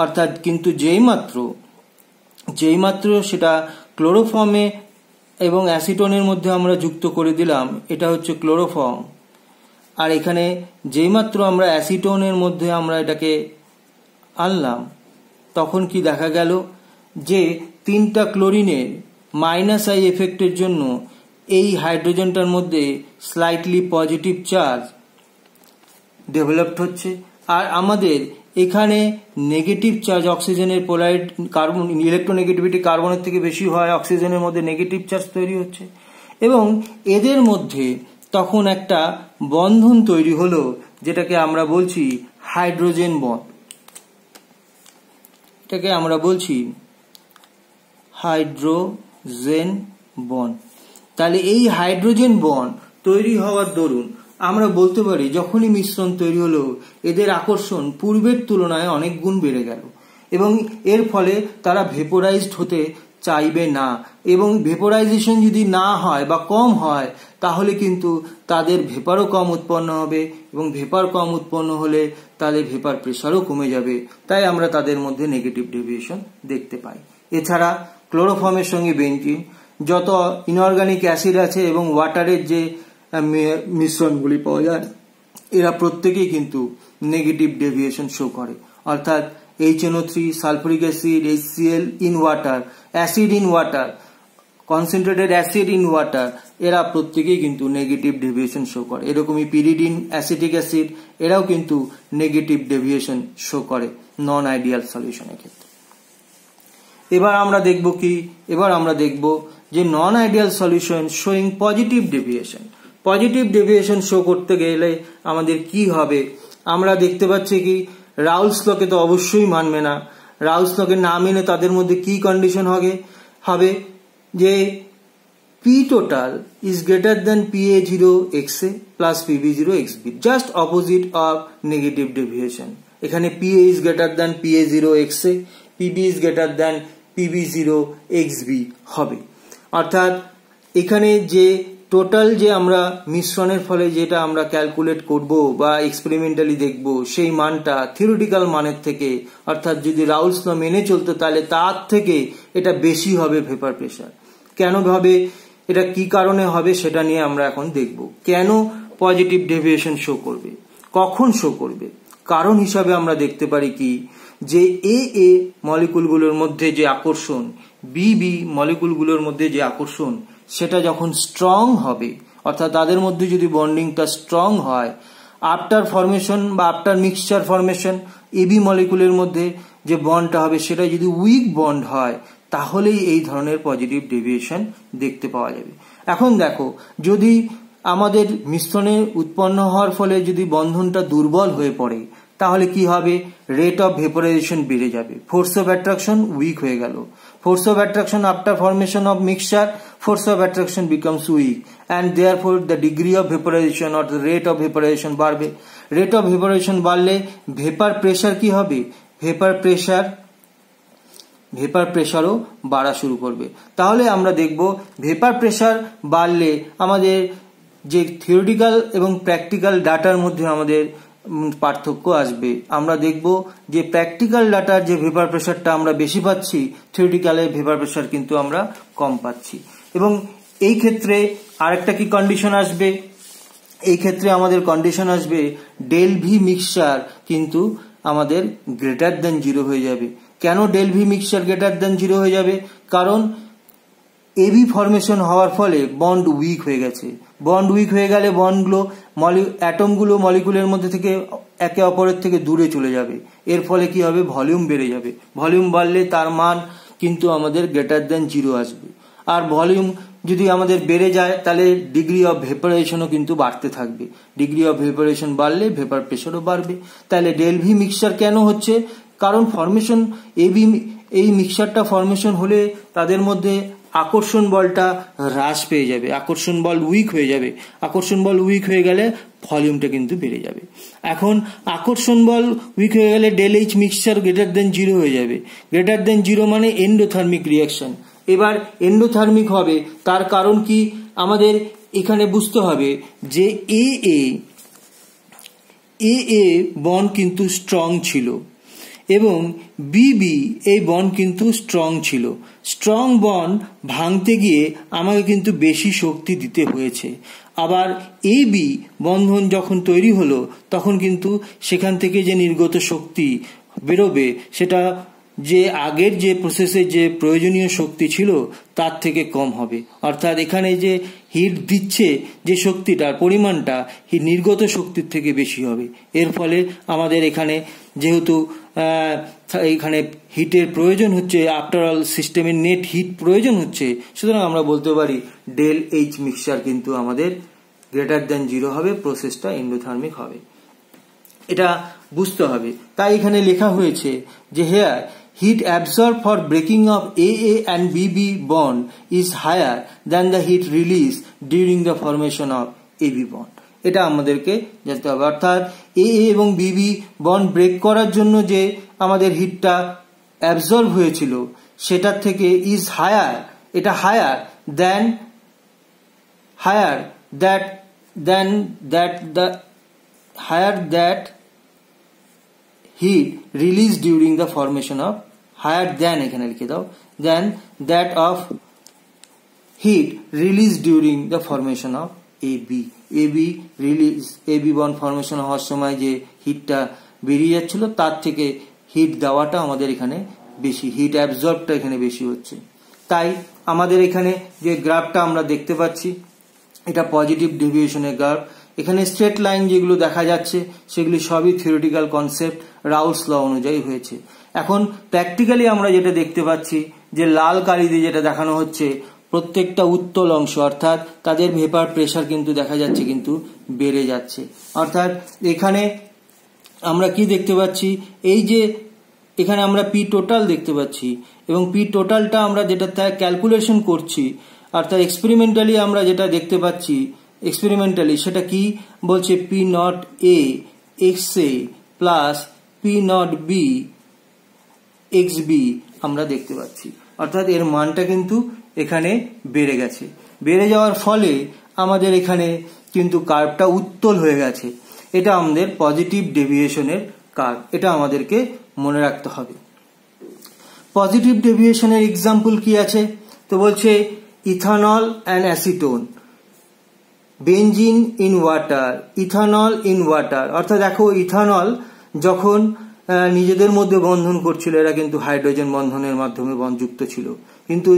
অর্থাৎ কিন্তু যেই মাত্র সেটা ক্লোরোফর্মে এবং অ্যাসিটোনের মধ্যে আমরা যুক্ত করে দিলাম, এটা হচ্ছে ক্লোরোফর্ম, আর এখানে যেইমাত্র আমরা অ্যাসিটোনের মধ্যে আমরা এটাকে আনলাম তখন কি দেখা গেল যে 3টা ক্লোরিনের -I এফেক্টের জন্য এই হাইড্রোজেনটার মধ্যে স্লাইটলি পজিটিভ চার্জ ডেভেলপড হচ্ছে, আর আমাদের এখানে নেগেটিভ চার্জ অক্সিজেনের পোলারিটি কার্বন ইলেকট্রোনেগেটিভিটি কার্বনের থেকে বেশি হয়, অক্সিজেনের মধ্যে নেগেটিভ চার্জ তৈরি হচ্ছে এবং এদের মধ্যে তখন একটা বন্ধন তৈরি হলো যেটাকে আমরা বলছি হাইড্রোজেন বন্ড। এটাকে আমরা বলছি হাইড্রোজেন বন্ড। তাহলে এই হাইড্রোজেন বন্ড তৈরি হওয়ার দরুন আমরা বলতে পারি যখনই মিশ্রণ তৈরি হলো এদের আকর্ষণ পূর্বের তুলনায় অনেক গুণ বেড়ে গেল এবং এর ফলে তারা ভেপোরাইজড হতে চাইবে না, এবং ভেপোরাইজেশন যদি না হয় বা কম হয় তাহলে কিন্তু তাদের ভেপারও কম উৎপন্ন হবে এবং ভেপার কম উৎপন্ন হলে তাদের ভেপার প্রেসারও কমে যাবে, তাই আমরা তাদের মধ্যে নেগেটিভ ডেভিয়েশন দেখতে পাই। এছাড়া ক্লোরোফর্মের সঙ্গে বেঞ্জিন, যত ইনঅর্গানিক অ্যাসিড আছে এবং ওয়াটারের যে মিশ্রণগুলি পাওয়া যায় এরা প্রত্যেকেই কিন্তু নেগেটিভ ডেভিয়েশন শো করে, অর্থাৎ HNO3, sulphuric acid, HCl in water, acid in water, concentrated acid in water, এরা প্রত্যেকেই কিন্তু নেগেটিভ ডেভিয়েশন শো করে। এরকমই পিরিডিন, অ্যাসিটিক অ্যাসিড, এরাও কিন্তু নেগেটিভ ডেভিয়েশন শো করে নন আইডিয়াল সলিউশনের ক্ষেত্রে। এবার আমরা দেখব কি, এবার আমরা দেখব যে non ideal solution showing positive deviation. Positive deviation show করতে গেলে আমাদের কি হবে? আমরা দেখতে পাচ্ছি কি রাউলস লকে তো অবশ্যই মানবে না। রাউলস লকে না মেনে তাদের মধ্যে কি কন্ডিশন হবে যে P total is greater than PA0XA plus PB0XB, just opposite of negative deviation. এখানে PA is greater than PA0XA, PB is greater than PB0XB হবে। অর্থাৎ এখানে যে টোটাল যে আমরা মিশ্রণের ফলে যেটা আমরা ক্যালকুলেট করব বা এক্সপেরিমেন্টালি দেখব সেই মানটা থিওরিটিক্যাল মানের থেকে, অর্থাৎ যদি রাউলস ল মেনে চলতো তাহলে তার থেকে এটা বেশি হবে ভেপার প্রেসার। কেন হবে, এটা কি কারণে হবে সেটা নিয়ে আমরা এখন দেখব। কেন পজিটিভ ডেভিয়েশন শো করবে, কখন শো করবে? কারণ হিসাবে আমরা দেখতে পারি কি যে এ মলিকুলগুলোর মধ্যে যে আকর্ষণ, বি মলিকুলগুলোর মধ্যে যে আকর্ষণ সেটা যখন স্ট্রং হবে, অর্থাৎ তাদের মধ্যে যদি বন্ডিংটা স্ট্রং হয়, আফটার ফরমেশন বা আফটার মিক্সচার ফরমেশন এবি মলিকুলের মধ্যে যে বন্ডটা হবে সেটা যদি উইক বন্ড হয় তাহলেই এই ধরনের পজিটিভ ডেভিয়েশন দেখতে পাওয়া যাবে। এখন দেখো, যদি আমাদের মিশ্রণে উৎপন্ন হওয়ার ফলে যদি বন্ধনটা দুর্বল হয়ে পড়ে তাহলে কি হবে? রেট অফ ভেপোরাইজেশন বেড়ে যাবে, ফোর্স অফ অ্যাট্রাকশন উইক হয়ে গেল। Force of attraction after formation of mixture, force of attraction becomes weak and therefore the degree of vaporization or the rate of vaporization বাড়বে। Rate of vaporization বাড়লে vapor pressure কি হবে? vapor প্রেসারও বাড়া শুরু করবে। তাহলে আমরা দেখব ভেপার প্রেসার বাড়লে আমাদের যে থিওরিটিক্যাল এবং প্র্যাকটিক্যাল ডাটার মধ্যে আমাদের পার্থক্য আসবে। আমরা দেখব যে প্র্যাকটিক্যাল ডাটার যে ভেপার প্রেসারটা আমরা বেশি পাচ্ছি, থিওরিটিক্যালের ভেপার প্রেসার কিন্তু আমরা কম পাচ্ছি। এবং এই ক্ষেত্রে আরেকটা কি কন্ডিশন আসবে? এই ক্ষেত্রে আমাদের কন্ডিশন আসবে ডেল ভি মিক্সচার কিন্তু আমাদের গ্রেটার দেন 0 হয়ে যাবে। কেন del v mixture greater than 0 হয়ে যাবে? কারণ এবি ফরমেশন হওয়ার ফলে বন্ড উইক হয়ে গেছে। বন্ড উইক হয়ে গেলে বন্ডগুলো অ্যাটমগুলো মলিকুলের মধ্যে থেকে একে অপরের থেকে দূরে চলে যাবে। এর ফলে কি হবে? ভলিউম বেড়ে যাবে। ভলিউম বাড়লে তার মান কিন্তু আমাদের গ্রেটার দেন 0 আসবে। আর ভলিউম যদি আমাদের বেড়ে যায় তাহলে ডিগ্রি অফ ভেপারাইজেশনও কিন্তু বাড়তে থাকবে। ডিগ্রি অফ ভেপারাইজেশন বাড়লে ভেপার প্রেসারও বাড়বে। তাহলে ডেল ভি মিক্সচার কেন হচ্ছে? কারণ ফরমেশন এই মিক্সচারটা ফরমেশন হলে তাদের মধ্যে আকর্ষণ বলটা হ্রাস পেয়ে যাবে, আকর্ষণ বল উইক হয়ে যাবে। আকর্ষণ বল উইক হয়ে গেলে ভলিউমটা কিন্তু বেড়ে যাবে। এখন আকর্ষণ বল উইক হয়ে গেলে del h mixture greater than 0 হয়ে যাবে। গ্রেটার দেন 0 মানে এন্ডোথার্মিক রিয়াকশন। এবার এন্ডোথার্মিক হবে, তার কারণ কি আমাদের এখানে বুঝতে হবে যে এ বন্ড কিন্তু স্ট্রং ছিল এবং বিবি এই বন্ড কিন্তু স্ট্রং ছিল। স্ট্রং বন্ড ভাঙতে গিয়ে আমাকে কিন্তু বেশি শক্তি দিতে হয়েছে। আবার এবি বন্ধন যখন তৈরি হলো তখন কিন্তু সেখান থেকে যে নির্গত শক্তি বেরোবে সেটা যে আগের যে প্রসেসে যে প্রয়োজনীয় শক্তি ছিল তার থেকে কম হবে। অর্থাৎ এখানে যে হিট দিচ্ছে যে শক্তিটার পরিমাণটা নির্গত শক্তির থেকে বেশি হবে। এর ফলে আমাদের এখানে যেহেতু এখানে হিটের প্রয়োজন হচ্ছে, আফটার অল সিস্টেমের নেট হিট প্রয়োজন হচ্ছে, সুতরাং আমরা বলতে পারি ডেল এইচ মিক্সচার কিন্তু আমাদের গ্রেটার দ্যান 0 হবে, প্রসেসটা এন্ডোথার্মিক হবে। এটা বুঝতে হবে। তাই এখানে লেখা হয়েছে যে hair heat absorbed for breaking of AA and BB bond is higher than the heat released during the formation of AB bond. এটা আমাদেরকে জানতে হবে। অর্থাৎ AA এবং BB বন্ড ব্রেক করার জন্য যে আমাদের হিটটা অ্যাবজর্ব হয়েছিল সেটার থেকে ইজ হায়ার, এটা higher that heat released during the formation of higher than এখানে লিখে দাও than that of heat released during the formation of AB bond formation হওয়ার সময় যে হিটটা বেরিয়ে যাচ্ছিল তার থেকে হিট দেওয়াটা আমাদের এখানে বেশি, হিট অ্যাবজর্বটা এখানে বেশি হচ্ছে। তাই আমাদের এখানে যে গ্রাফটা আমরা দেখতে পাচ্ছি এটা পজিটিভ ডেভিয়েশনের গ্রাফ। এখানে স্ট্রেট লাইন যেগুলো দেখা যাচ্ছে সেগুলি সবই থিওরিটিক্যাল কনসেপ্ট, রাউলস ল অনুযায়ী হয়েছে। এখন প্র্যাকটিক্যালি আমরা যেটা দেখতে পাচ্ছি যে লাল কালি দিয়ে যেটা দেখানো হচ্ছে প্রত্যেকটা উত্তল অংশ, অর্থাৎ তাদের ভেপার প্রেসার কিন্তু দেখা যাচ্ছে কিন্তু বেড়ে যাচ্ছে। অর্থাৎ এখানে আমরা কি দেখতে পাচ্ছি, এই যে এখানে আমরা পি টোটাল দেখতে পাচ্ছি এবং পি টোটালটা আমরা যেটা ক্যালকুলেশন করছি, অর্থাৎ এক্সপেরিমেন্টালি আমরা যেটা দেখতে পাচ্ছি এক্সপেরিমেন্টালি সেটা কি বলছে, p not a x a plus p not b x b আমরা দেখতে পাচ্ছি। অর্থাৎ এর মানটা কিন্তু এখানে বেড়ে গেছে। বেড়ে যাওয়ার ফলে আমাদের এখানে কিন্তু কার্ভটা উত্তল হয়ে গেছে। এটা আমাদের পজিটিভ ডেভিয়েশনের কার্ভ, এটা আমাদেরকে মনে রাখতে হবে। পজিটিভ ডেভিয়েশনের এক্সাম্পল কি আছে, তো বলছে ethanol and acetone, benzene in water, ethanol in water. অর্থাৎ দেখো ইথানল যখন নিজেদের মধ্যে বন্ধন করছিল এরা কিন্তু হাইড্রোজেন বন্ধনের মাধ্যমে বন্ধযুক্ত ছিল, কিন্তু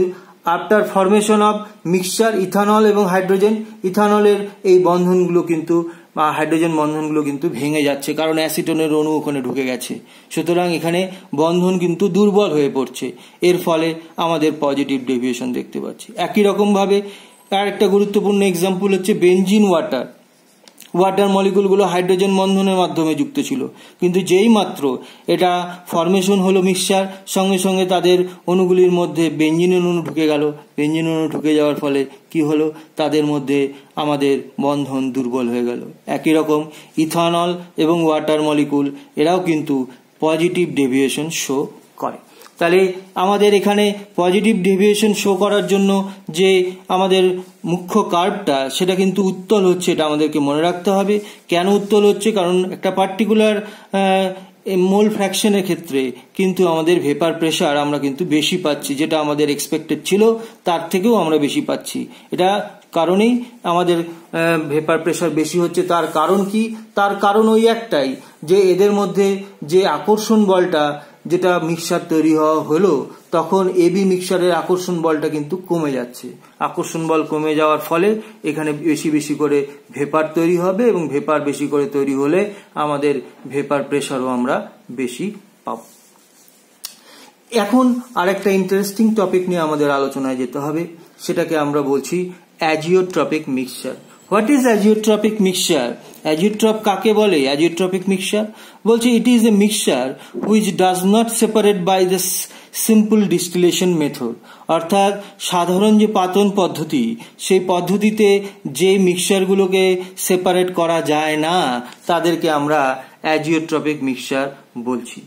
after formation of mixture ethanol এবং হাইড্রোজেন, ইথানলের এই বন্ধনগুলো কিন্তু বা হাইড্রোজেন বন্ধনগুলো কিন্তু ভেঙে যাচ্ছে, কারণ অ্যাসিটোনের অণু ওখানে ঢুকে গেছে। সুতরাং এখানে বন্ধন কিন্তু দুর্বল হয়ে পড়ছে, এর ফলে আমাদের পজিটিভ ডেভিয়েশন দেখতে পাচ্ছি। একই রকম ভাবে আর একটা গুরুত্বপূর্ণ এক্সাম্পল হচ্ছে বেনজিন ওয়াটার। ওয়াটার মলিকুলগুলো হাইড্রোজেন বন্ধনের মাধ্যমে যুক্ত ছিল, কিন্তু যেই মাত্র এটা ফরমেশন হলো মিক্সচার, সঙ্গে সঙ্গে তাদের অণুগুলির মধ্যে বেনজিনের অণু ঢুকে গেল। বেনজিন অণু ঢুকে যাওয়ার ফলে কি হলো, তাদের মধ্যে আমাদের বন্ধন দুর্বল হয়ে গেল। একই রকম ইথানল এবং ওয়াটার মলিকুল এরাও কিন্তু পজিটিভ ডেভিয়েশন শো করে। তাহলে আমাদের এখানে পজিটিভ ডেভিয়েশন শো করার জন্য যে আমাদের মুখ্য কার্ভটা সেটা কিন্তু উত্তল হচ্ছে, এটা আমাদেরকে মনে রাখতে হবে। কেন উত্তল হচ্ছে, কারণ একটা পার্টিকুলার মোল ফ্র্যাকশনের ক্ষেত্রে কিন্তু আমাদের ভেপার প্রেসার আমরা কিন্তু বেশি পাচ্ছি, যেটা আমাদের এক্সপেক্টেড ছিল তার থেকেও আমরা বেশি পাচ্ছি। এটা কারণেই আমাদের ভেপার প্রেসার বেশি হচ্ছে। তার কারণ কি, তার কারণ ওই একটাই যে এদের মধ্যে যে আকর্ষণ বলটা যেটা মিক্সচার তৈরি হওয়া হলো তখন এবি মিক্সচারের আকর্ষণ বলটা কিন্তু কমে যাচ্ছে। আকর্ষণ বল কমে যাওয়ার ফলে এখানে বেশি বেশি করে ভেপার তৈরি হবে এবং ভেপার বেশি করে তৈরি হলে আমাদের ভেপার প্রেসারও আমরা বেশি পাব। এখন আরেকটা ইন্টারেস্টিং টপিক নিয়ে আমাদের আলোচনায় যেতে হবে, সেটাকে আমরা বলছি azeotropic mixture. What is azeotropic mixture? Azeotrope কাকে বলে? অ্যাজিওট্রপিক মিক্সচার বলছে it is a mixture which does not separate by the simple distillation method. অর্থাৎ সাধারণ যে পাতন পদ্ধতি, সেই পদ্ধতিতে যে মিক্সচারগুলোকে সেপারেট করা যায় না তাদেরকে আমরা অ্যাজিওট্রপিক মিক্সচার বলছি।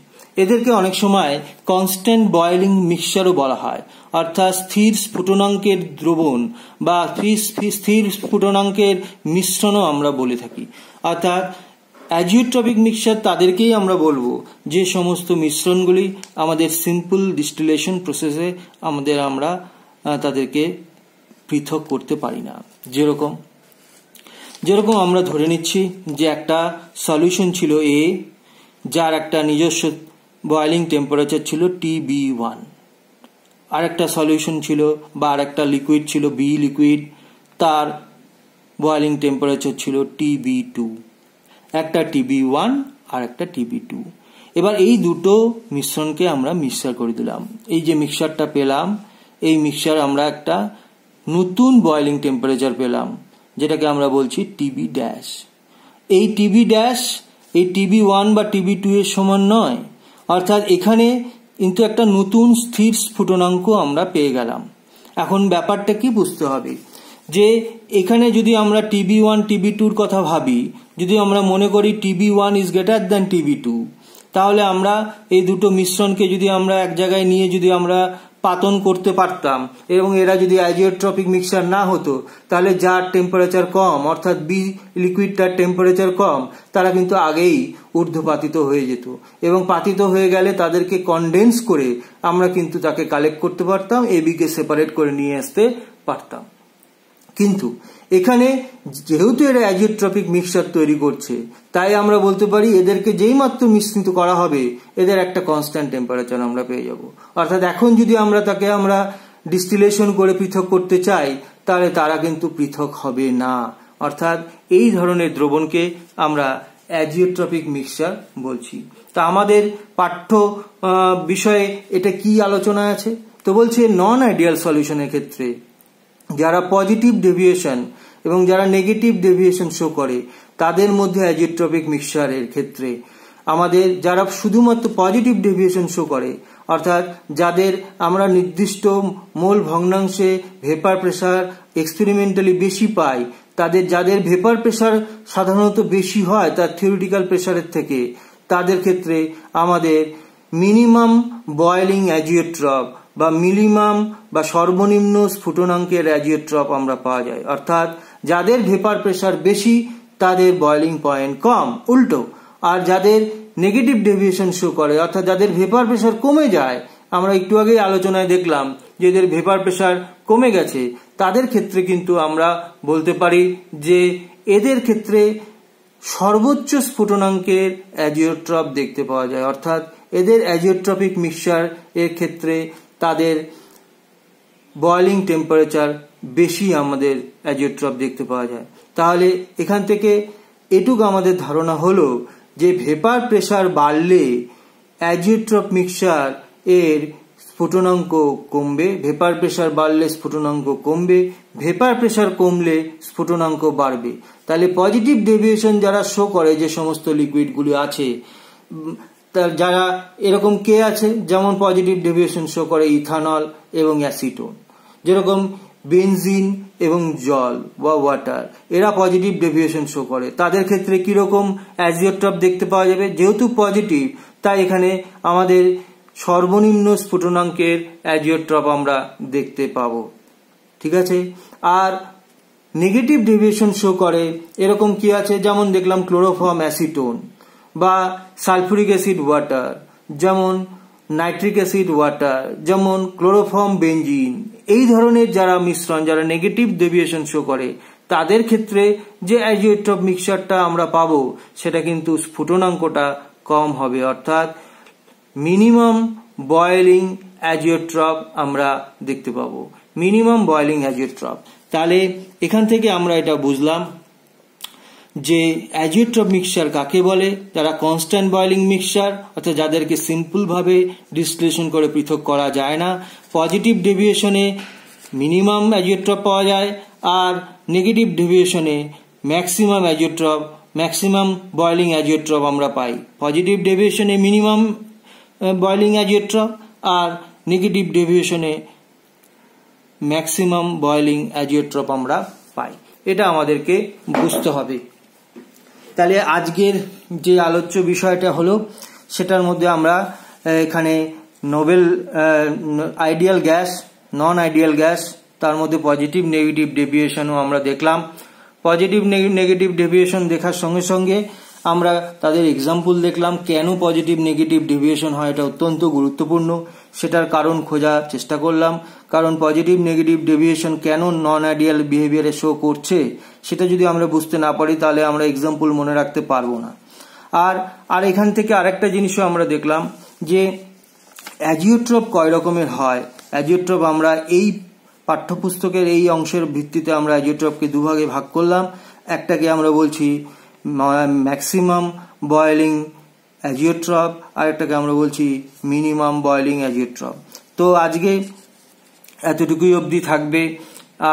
এদেরকে অনেক সময় কনস্ট্যান্ট বয়েলিং মিক্সচারও বলা হয়, অর্থাৎ স্থির স্ফুটনাঙ্কের দ্রবণ বা স্থির স্ফুটনাঙ্কের মিশ্রণও আমরা বলে থাকি। অর্থাৎ অ্যাজিওট্রপিক মিক্সচার তাদেরকেই আমরা বলবো যে সমস্ত মিশ্রণগুলি আমাদের সিম্পল ডিস্টিলেশন প্রসেসে আমরা তাদেরকে পৃথক করতে পারি না। যেরকম আমরা ধরে নিচ্ছি যে একটা সলিউশন ছিল এ, যার একটা নিজস্ব বয়েলিং টেম্পারেচার ছিল TB1, আর একটা সলিউশন ছিল বা আর একটা লিকুইড ছিল বি লিকুইড, তার বয়েলিং টেম্পারেচার ছিল TB2, একটা TB1 আর একটা TB2। এবার এই দুটো মিশ্রণকে আমরা মিক্সচার করে দিলাম। এই যে মিক্সচারটা পেলাম, এই মিক্সচার আমরা একটা নতুন বয়েলিং টেম্পারেচার পেলাম, যেটাকে আমরা বলছি TB ড্যাশ। এই TB ড্যাশ এই TB1 বা TB2 এর সমান নয়, অর্থাৎ এখানে কিন্তু একটা নতুন স্থির স্ফুটনাঙ্ক আমরা পেয়ে গেলাম। এখন ব্যাপারটা কি বুঝতে হবে, যে এখানে যদি আমরা TB1 TB2 কথা ভাবি, যদি আমরা মনে করি TB1 is greater than TB2, তাহলে আমরা এই দুটো মিশ্রণকে যদি আমরা এক জায়গায় নিয়ে যদি আমরা পাতন করতে পারতাম এবং এরা যদি অ্যাজিওট্রপিক মিক্সচার না হতো, তাহলে যার টেম্পারেচার কম অর্থাৎ বি লিকুইডটার টেম্পারেচার কম, তারা কিন্তু আগেই ঊর্ধ্বপাতিত হয়ে যেত এবং পাতিত হয়ে গেলে তাদেরকে কনডেন্স করে আমরা কিন্তু তাকে কালেক্ট করতে পারতাম, এবিকে সেপারেট করে নিয়ে আসতে পারতাম। কিন্তু এখানে যেহেতু এরা অ্যাজিওট্রপিক মিক্সচার তৈরি করছে, তাই আমরা বলতে পারি এদেরকে যেই মাত্র মিশ্রিত করা হবে এদের একটা কনস্ট্যান্ট টেম্পারেচার আমরা পেয়ে যাব। অর্থাৎ এখন যদি আমরা তাকে ডিস্টিলেশন করে পৃথক করতে চাই, তাহলে তারা কিন্তু পৃথক হবে না। অর্থাৎ এই ধরনের দ্রবণকে আমরা অ্যাজিওট্রপিক মিক্সচার বলছি। তা আমাদের পাঠ্য বিষয়ে এটা কি আলোচনা আছে? তো বলছে নন আইডিয়াল সলিউশনের ক্ষেত্রে যারা পজিটিভ ডেভিয়েশন এবং যারা নেগেটিভ ডেভিয়েশন শো করে, তাদের মধ্যে অ্যাজিওট্রপিক মিক্সচারের ক্ষেত্রে আমাদের যারা শুধুমাত্র পজিটিভ ডেভিয়েশন শো করে, অর্থাৎ যাদের আমরা নির্দিষ্ট মোল ভগ্নাংশে ভেপার প্রেসার এক্সপেরিমেন্টালি বেশি পাই, যাদের ভেপার প্রেসার সাধারণত বেশি হয় তার থিওরিটিক্যাল প্রেসারের থেকে, তাদের ক্ষেত্রে আমাদের মিনিমাম বয়েলিং অ্যাজিওট্রপ বা মিনিমাম বা সর্বনিম্ন স্ফুটনাঙ্কের অ্যাজিওট্রপ আমরা পাওয়া যায়। অর্থাৎ যাদের ভেপার প্রেসার বেশি তাদের বয়েলিং পয়েন্ট কম, উল্টো। আর যাদের নেগেটিভ ডেভিয়েশন শো করে, অর্থাৎ যাদের ভেপার প্রেসার কমে যায়, আমরা একটু আগেই আলোচনায় দেখলাম যে এদের ভেপার প্রেসার কমে গেছে, তাদের ক্ষেত্রে কিন্তু আমরা বলতে পারি যে এদের ক্ষেত্রে সর্বোচ্চ স্ফুটনাঙ্কের অ্যাজিওট্রপ দেখতে পাওয়া যায়। অর্থাৎ এদের অ্যাজিওট্রপিক মিক্সচার এর ক্ষেত্রে তাদের বয়েলিং টেম্পারেচার বেশি আমাদের অ্যাজিওট্রপ দেখতে পাওয়া যায়। তাহলে এখান থেকে এটুকু আমাদের ধারণা হলো যে ভেপার প্রেসার বাড়লে অ্যাজিওট্রপ মিক্সচার এর স্ফুটনাঙ্ক কমবে, ভেপার প্রেসার বাড়লে স্ফুটনাঙ্ক কমবে, ভেপার প্রেসার কমলে স্ফুটনাঙ্ক বাড়বে। তাহলে পজিটিভ ডেভিয়েশন যারা শো করে, যে সমস্ত লিকুইডগুলি আছে, যারা এরকম কে আছে, যেমন পজিটিভ ডেভিয়েশন শো করে ইথানল এবং অ্যাসিটোন, যেরকম বেনজিন এবং জল বা ওয়াটার, এরা পজিটিভ ডেভিয়েশন শো করে। তাদের ক্ষেত্রে কিরকম অ্যাজিওট্রপ দেখতে পাওয়া যাবে? যেহেতু পজিটিভ, তাই এখানে আমাদের সর্বনিম্ন স্ফুটনাঙ্কের অ্যাজিওট্রপ আমরা দেখতে পাবো। ঠিক আছে। আর নেগেটিভ ডেভিয়েশন শো করে এরকম কি আছে, যেমন দেখলাম ক্লোরোফর্ম অ্যাসিটোন বা সালফুরিক অ্যাসিড ওয়াটার, যেমন নাইট্রিক অ্যাসিড ওয়াটার, যেমন ক্লোরোফর্ম বেনজিন। এই ধরনের যারা মিশ্রণ, যারা নেগেটিভ ডেভিয়েশন শো করে, তাদের ক্ষেত্রে যে অ্যাজিওট্রপ মিক্সচারটা আমরা পাবো সেটা কিন্তু স্ফুটনাঙ্কটা কম হবে, অর্থাৎ মিনিমাম বয়েলিং অ্যাজিওট্রপ আমরা দেখতে পাবো, মিনিমাম বয়েলিং অ্যাজিওট্রপ। তাহলে এখান থেকে আমরা এটা বুঝলাম যে অ্যাজিওট্রপ মিক্সচার কাকে বলে, যারা কনস্ট্যান্ট বয়েলিং মিক্সচার, অর্থাৎ যাদেরকে সিম্পল ভাবে ডিস্টিলেশন করে পৃথক করা যায় না। পজিটিভ ডেভিয়েশনে মিনিমাম অ্যাজিওট্রপ পাওয়া যায়, আর নেগেটিভ ডেভিয়েশনে ম্যাক্সিমাম অ্যাজিওট্রপ, ম্যাক্সিমাম বয়েলিং অ্যাজিওট্রপ আমরা পাই। পজিটিভ ডেভিয়েশনে মিনিমাম বয়েলিং অ্যাজিওট্রপ আর নেগেটিভ ডেভিয়েশনে ম্যাক্সিমাম বয়েলিং অ্যাজিওট্রপ আমরা পাই। এটা আমাদেরকে বুঝতে হবে। তাহলে আজকের যে আলোচ্য বিষয়টা হলো, সেটার মধ্যে আমরা এখানে নোবেল আইডিয়াল গ্যাস, নন আইডিয়াল গ্যাস, তার মধ্যে পজিটিভ নেগেটিভ ডেভিয়েশনও আমরা দেখলাম। পজিটিভ নেগেটিভ ডেভিয়েশন দেখার সঙ্গে সঙ্গে আমরা তাদের এক্সাম্পল দেখলাম, কেন পজিটিভ নেগেটিভ ডেভিয়েশন হয় এটা অত্যন্ত গুরুত্বপূর্ণ, সেটার কারণ খোঁজার চেষ্টা করলাম। কারণ পজিটিভ নেগেটিভ ডেভিয়েশন কেন নন আইডিয়াল বিহেভিয়ারে শো করছে সেটা যদি আমরা বুঝতে না পারি তাহলে আমরা এক্সাম্পল মনে রাখতে পারবো না। আর এখান থেকে আরেকটা জিনিসও আমরা দেখলাম যে অ্যাজিওট্রপ কয় রকমের হয়। অ্যাজিওট্রপ আমরা এই পাঠ্যপুস্তকের এই অংশের ভিত্তিতে আমরা অ্যাজিওট্রপকে দুভাগে ভাগ করলাম। একটাকে আমরা বলছি ম্যাক্সিমাম বয়েলিং অ্যাজিওট্রপ, আর একটাকে আমরা বলছি মিনিমাম বয়েলিং অ্যাজিওট্রপ। তো আজকে এতটুকুই অবধি থাকবে।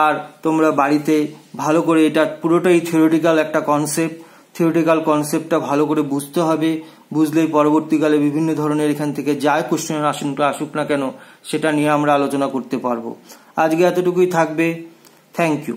আর তোমরা বাড়িতে ভালো করে, এটা পুরোটাই থিওরিটিক্যাল একটা কনসেপ্ট, থিওরিটিক্যাল কনসেপ্টটা ভালো করে বুঝতে হবে। বুঝলেই পরবর্তীকালে বিভিন্ন ধরনের এখান থেকে যা কোশ্চেন আসুক না কেন সেটা নিয়ে আমরা আলোচনা করতে পারবো। আজকে এতটুকুই থাকবে। Thank you.